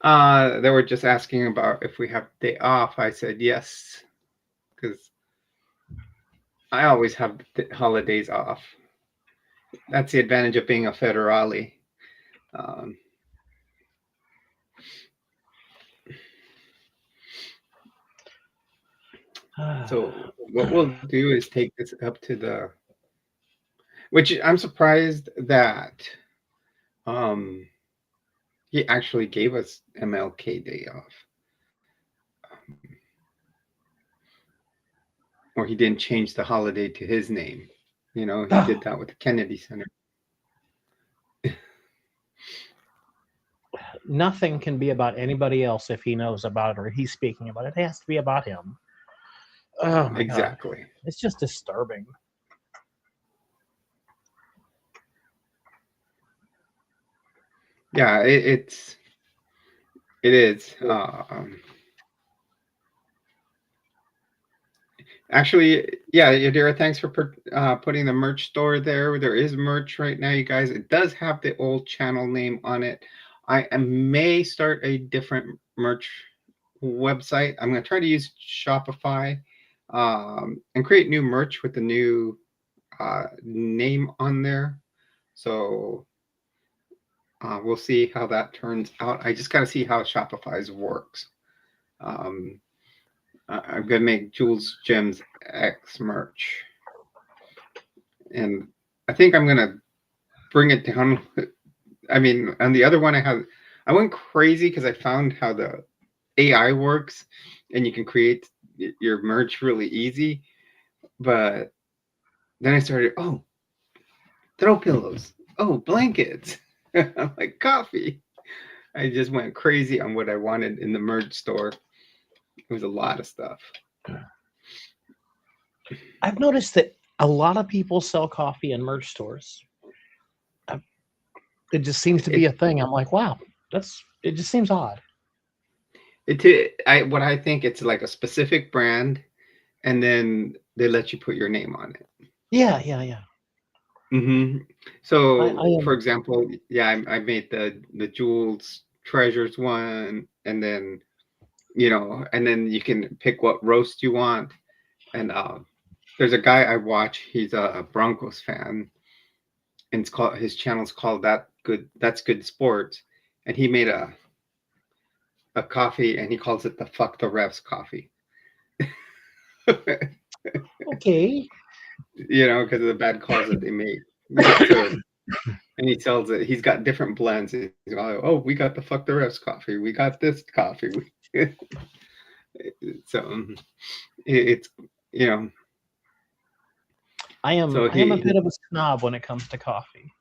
They were just asking about if we have day off. I said yes, because I always have the holidays off. That's the advantage of being a federale. So what we'll do is take this up to which I'm surprised that he actually gave us MLK Day off. Or he didn't change the holiday to his name. He did that with the Kennedy Center. Nothing can be about anybody else if he knows about it or he's speaking about it. It has to be about him. Oh my exactly. God. It's just disturbing. Yeah, it is. Actually, yeah, Yadira, thanks for putting the merch store there. There is merch right now, you guys. It does have the old channel name on it. I may start a different merch website. I'm going to try to use Shopify and create new merch with the new name on there. So we'll see how that turns out. I just got to see how Shopify's works. I'm going to make Jules Gems X merch. And I think I'm going to bring it down. I mean, on the other one I went crazy because I found how the AI works and you can create your merch really easy. But then I started, throw pillows. Oh, blankets. I'm like, coffee. I just went crazy on what I wanted in the merch store. It was a lot of stuff. I've noticed that a lot of people sell coffee in merch stores. It just seems to be a thing. I'm like, wow, it just seems odd. What I think it's like a specific brand, and then they let you put your name on it. Yeah. Mm-hmm. So, for example, I made the Jules Treasures one, and then and then you can pick what roast you want. And there's a guy I watch. He's a Broncos fan, and his channel's called That's Good Sports, and he made a coffee, and he calls it the Fuck the Refs coffee. Okay. Because of the bad calls that they made. So, and he sells it. He's got different blends. He's like, we got the Fuck the Refs coffee. We got this coffee. So it's you know. I am So I am a he bit of a snob when it comes to coffee.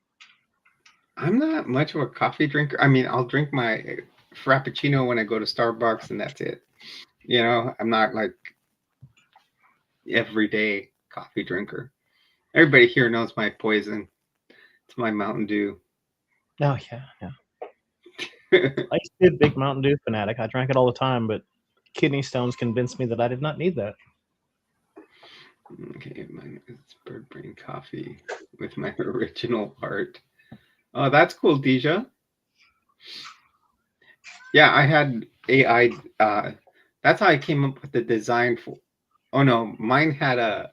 I'm not much of a coffee drinker. I mean, I'll drink my frappuccino when I go to Starbucks, and that's it. I'm not like everyday coffee drinker. Everybody here knows my poison. It's my Mountain Dew. Oh yeah, yeah. I used to be a big Mountain Dew fanatic. I drank it all the time, but kidney stones convinced me that I did not need that. Okay, mine is Bird Brain Coffee with my original art. Oh, that's cool, Deja. Yeah, I had AI. That's how I came up with the design for. Oh no, mine has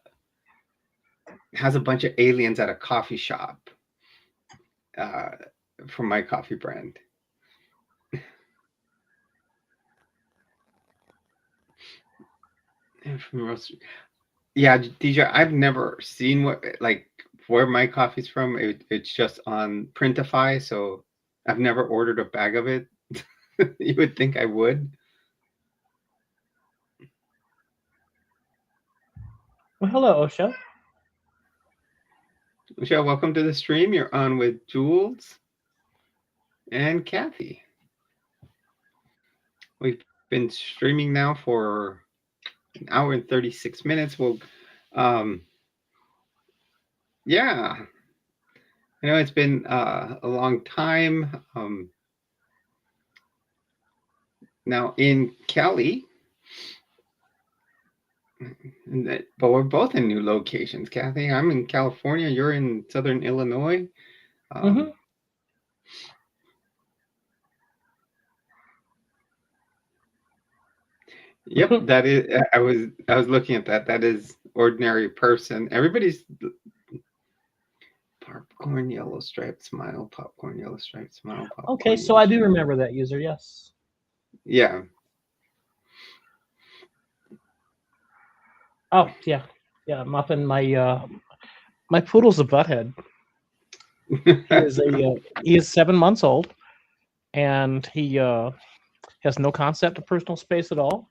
a bunch of aliens at a coffee shop uh, for my coffee brand. And from yeah, DJ, I've never seen where my coffee's from. It's just on Printify, so I've never ordered a bag of it. You would think I would. Well, hello, Osha. Michelle, welcome to the stream. You're on with Jules and Kathy. We've been streaming now for an hour and 36 minutes. Yeah, I know it's been a long time. Now in Cali, but we're both in new locations, Kathy. I'm in California. You're in Southern Illinois. Mm-hmm. Yep, that is. I was looking at that. That is Ordinary Person. Everybody's popcorn yellow striped smile. Popcorn yellow striped smile. Popcorn, Okay, so I do remember that user. Yes. Yeah. Oh yeah, yeah. Muffin, my poodle's a butthead. He is 7 months old, and he has no concept of personal space at all.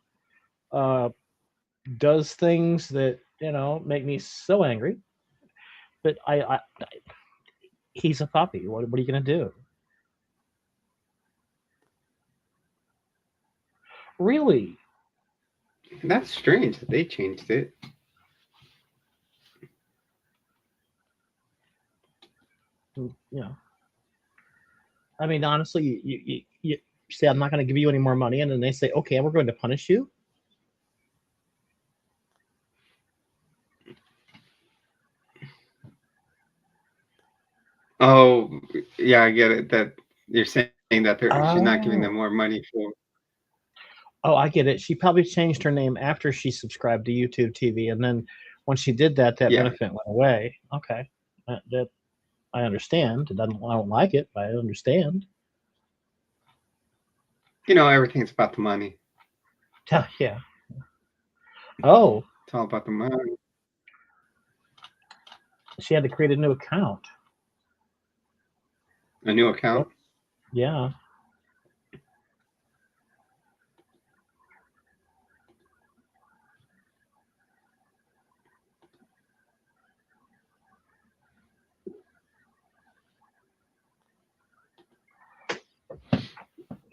Does things that make me so angry. But he's a puppy. What are you gonna do? Really? That's strange that they changed it. Yeah. I mean, honestly, you say I'm not going to give you any more money, and then they say, okay, we're going to punish you. Oh, yeah, I get it. That you're saying that she's not giving them more money for. Oh, I get it. She probably changed her name after she subscribed to YouTube TV, and then when she did that, benefit went away. Okay, that I understand. I don't like it, but I understand. Everything's about the money. Yeah. Oh. It's all about the money. She had to create a new account. A new account? Yeah.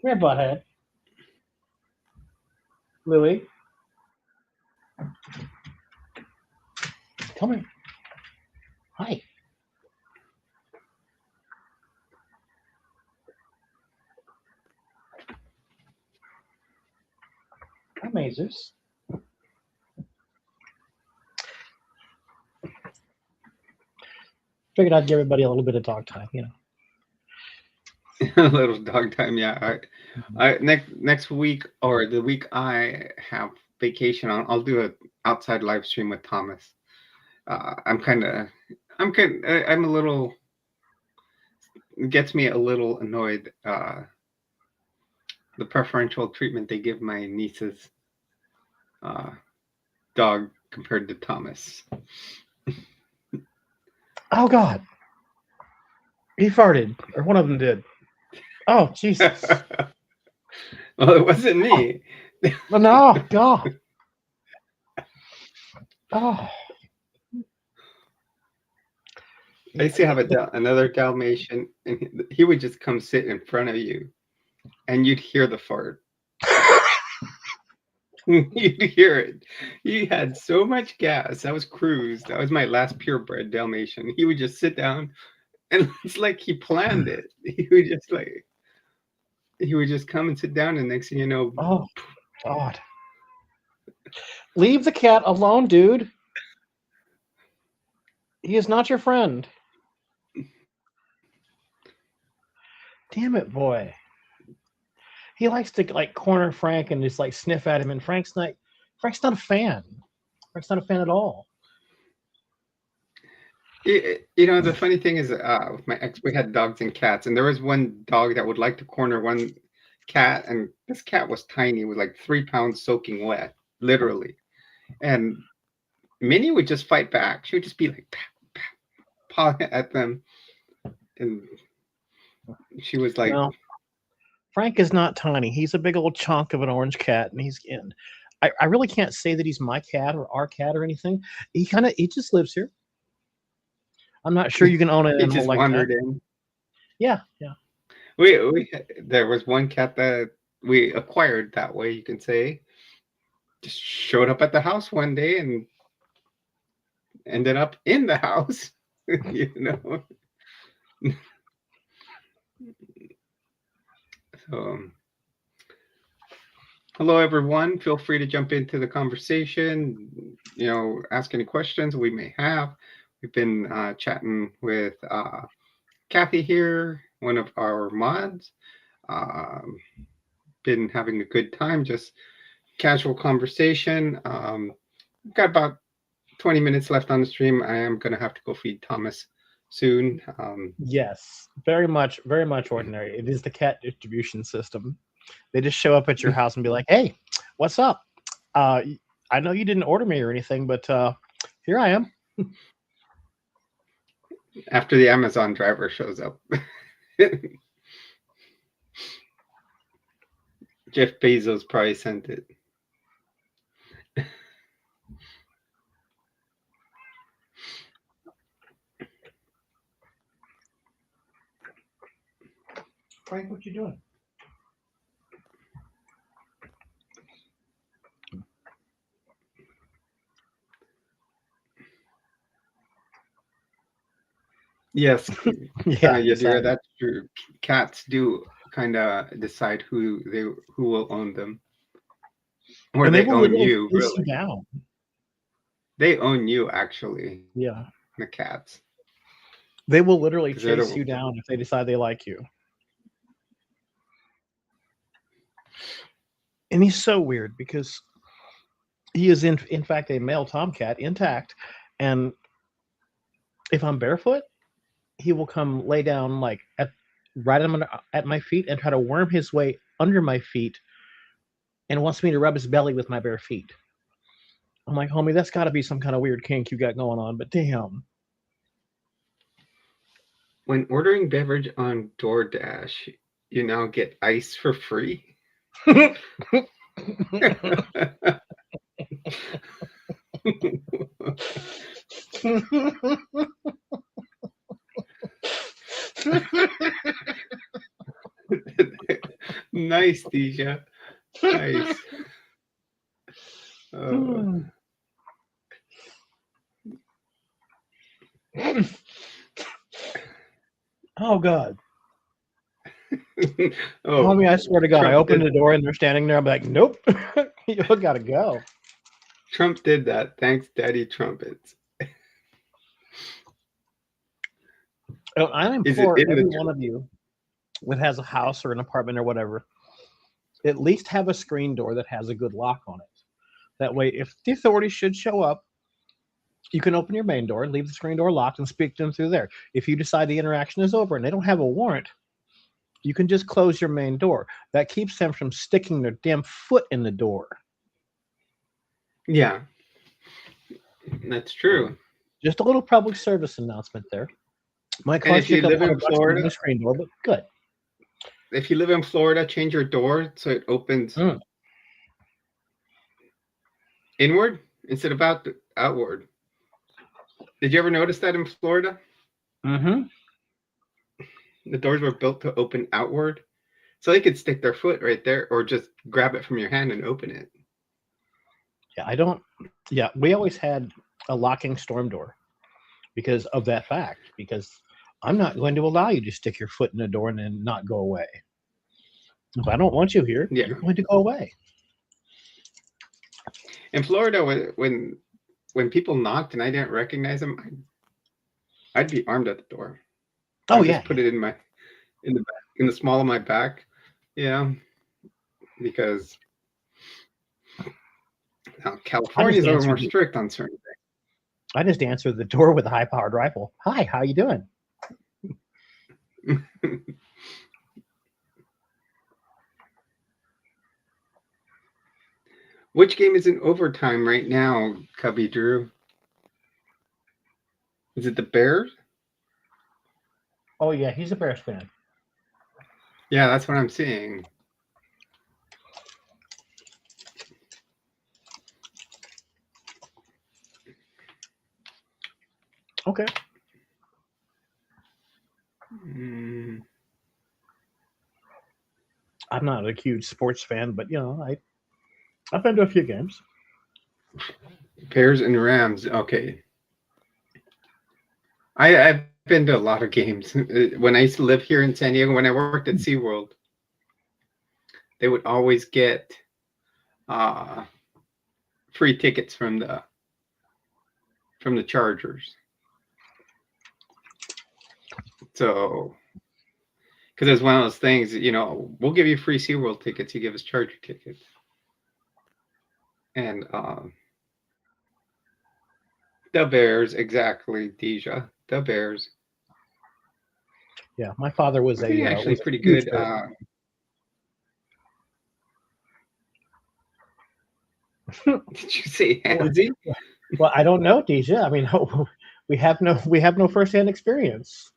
Come here, butthead. Louie. Come here. Hi. Come, Mazers. Figured I'd give everybody a little bit of dog time, A little dog time, yeah. I next week or the week I have vacation on, I'll do an outside live stream with Thomas. I'm a little. It gets me a little annoyed. The preferential treatment they give my niece's dog compared to Thomas. Oh God. He farted, or one of them did. Oh Jesus! Well, it wasn't me. No, no. Oh, I used to have another Dalmatian, and he would just come sit in front of you, and you'd hear the fart. You'd hear it. He had so much gas. That was Cruz. That was my last purebred Dalmatian. He would just sit down, and it's like he planned it. He would just come and sit down, and next thing you know, oh, God. Leave the cat alone, dude. He is not your friend. Damn it, boy. He likes to like corner Frank and just like sniff at him, and Frank's not a fan. Frank's not a fan at all. the funny thing is, with my ex, we had dogs and cats, and there was one dog that would like to corner one cat, and this cat was tiny, with like 3 pounds soaking wet, literally. And Minnie would just fight back. She would just be like pawing at them, and she was like, No. Frank is not tiny. He's a big old chunk of an orange cat, and he's in. I really can't say that he's my cat or our cat or anything. He just lives here. I'm not sure you can own an he animal just like wandered that. in. Yeah. There was one cat that we acquired that way, you can say. Just showed up at the house one day and ended up in the house. So, hello everyone. Feel free to jump into the conversation. Ask any questions we may have. We've been chatting with Kathy here, one of our mods. Been having a good time, just casual conversation. We've got about 20 minutes left on the stream. I am going to have to go feed Thomas soon. Yes, very much ordinary. It is the cat distribution system. They just show up at your house and be like, "Hey, what's up? I know you didn't order me or anything, but here I am." After the Amazon driver shows up. Jeff Bezos probably sent it. Frank, what you doing? Yes. Yeah, Yadira, that's true. Cats do kind of decide who will own them. Or and they own you, chase really. you down. They own you, actually. Yeah. The cats. They will literally chase you down if they decide they like you. And he's so weird because he is in fact a male tomcat, intact, and if I'm barefoot, he will come lay down like right at my feet and try to worm his way under my feet and wants me to rub his belly with my bare feet. I'm like, homie, that's got to be some kind of weird kink you got going on, but damn. When ordering beverage on DoorDash, you now get ice for free. Nice, Deja. Nice. Oh God. Homie, I swear to God, I opened the door and they're standing there. I'm like, nope, you gotta go. Trump did that. Thanks, Daddy Trumpets. I implore every one of you that has a house or an apartment or whatever, at least have a screen door that has a good lock on it. That way, if the authorities should show up, you can open your main door and leave the screen door locked and speak to them through there. If you decide the interaction is over and they don't have a warrant, you can just close your main door. That keeps them from sticking their damn foot in the door. Yeah, that's true. Just a little public service announcement there. And if you live in Florida, screen door, but good. If you live in Florida, change your door so it opens inward instead of outward. Did you ever notice that in Florida? Mm-hmm. The doors were built to open outward, so they could stick their foot right there, or just grab it from your hand and open it. Yeah, I don't. Yeah, we always had a locking storm door because of that fact. Because I'm not going to allow you to stick your foot in a door and then not go away. If I don't want you here, Yeah. you're going to go away. In Florida, when people knocked and I didn't recognize them, I'd be armed at the door. Oh I'd yeah, just put it in the small of my back, because California is a little more strict on certain things. I just answered the door with a high-powered rifle. Hi, how you doing? Which game is in overtime right now, Cubby Drew? Is it the Bears? Oh yeah, he's a Bears fan. Yeah, that's what I'm seeing. Okay. I'm not a huge sports fan, but I've been to a few games. Bears and Rams. Okay. I've been to a lot of games. When I used to live here in San Diego, when I worked at SeaWorld, they would always get free tickets from the Chargers. So, because it's one of those things, we'll give you free SeaWorld tickets, you give us Charger tickets. And the Bears, exactly, Deja. The Bears. Yeah, my father was actually pretty good. Did you say handsy? Well, I don't know, Deja. I mean, we have no firsthand experience.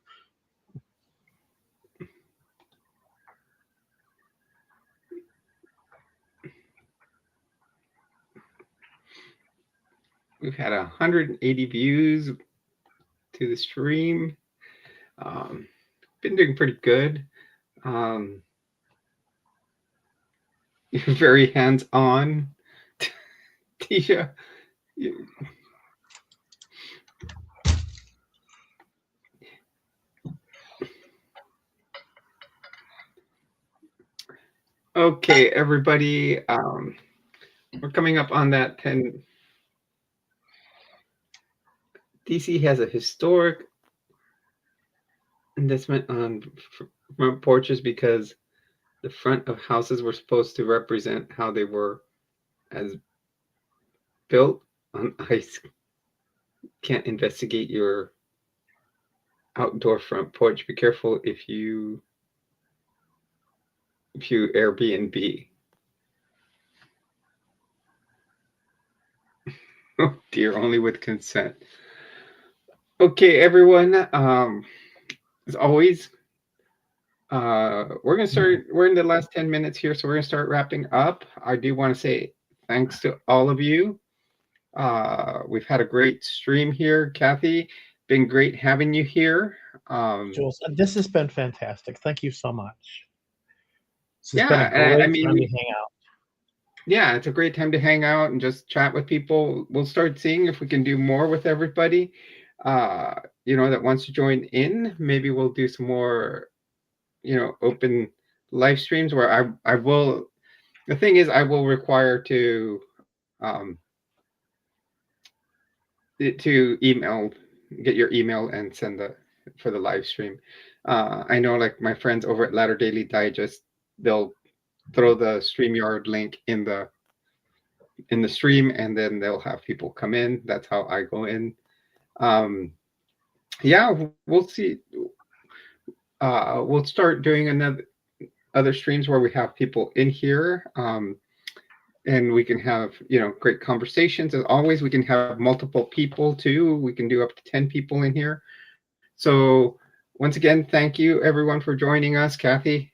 We've had 180 views to the stream. Been doing pretty good. You're very hands-on, Tisha. Okay, everybody. We're coming up on that 10. DC has a historic investment on front porches because the front of houses were supposed to represent how they were as built on ice. Can't investigate your outdoor front porch. Be careful if you Airbnb. Oh dear, only with consent. Okay, everyone. As always, we're gonna start. We're in the last 10 minutes here, so we're gonna start wrapping up. I do want to say thanks to all of you. We've had a great stream here, Kathy. Been great having you here. Jules, this has been fantastic. Thank you so much. This has been a great time to hang out. Yeah, it's a great time to hang out and just chat with people. We'll start seeing if we can do more with everybody. That wants to join in. Maybe we'll do some more, open live streams where I will. The thing is, I will require to get your email and send for the live stream. I know, like my friends over at Ladder Daily Digest, they'll throw the StreamYard link in the stream, and then they'll have people come in. That's how I go in. We'll see. We'll start doing other streams where we have people in here, and we can have great conversations. As always, we can have multiple people too. We can do up to 10 people in here. So once again, thank you everyone for joining us. Kathy,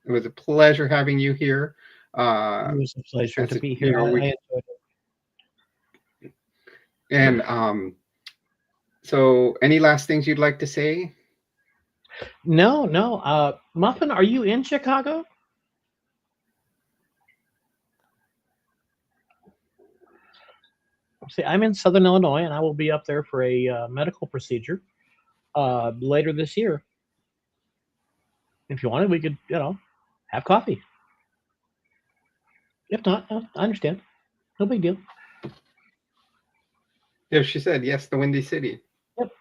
it was a pleasure having you here. It was a pleasure to be here. I enjoyed it. And so any last things you'd like to say? No, no. Muffin, are you in Chicago? See, I'm in Southern Illinois, and I will be up there for a medical procedure later this year. If you wanted, we could, have coffee. If not, no, I understand. No big deal. Yeah, she said yes. The Windy City. Yep.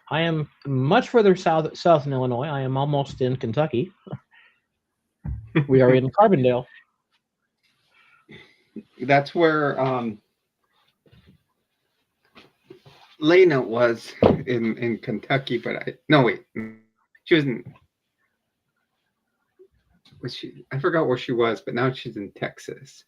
I am much further south in Illinois. I am almost in Kentucky. We are in Carbondale. That's where Lena was in Kentucky, but she wasn't. Was she? I forgot where she was, but now she's in Texas.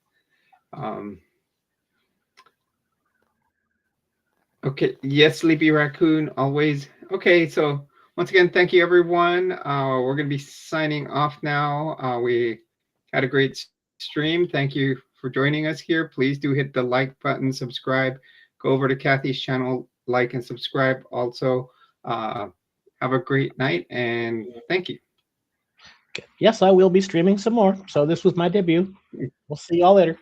Okay. Yes, Sleepy Raccoon, always. Okay, so once again, thank you, everyone. We're going to be signing off now. We had a great stream. Thank you for joining us here. Please do hit the like button, subscribe. Go over to Kathy's channel, like and subscribe. Also, have a great night, and thank you. Yes, I will be streaming some more. So this was my debut. We'll see y'all later.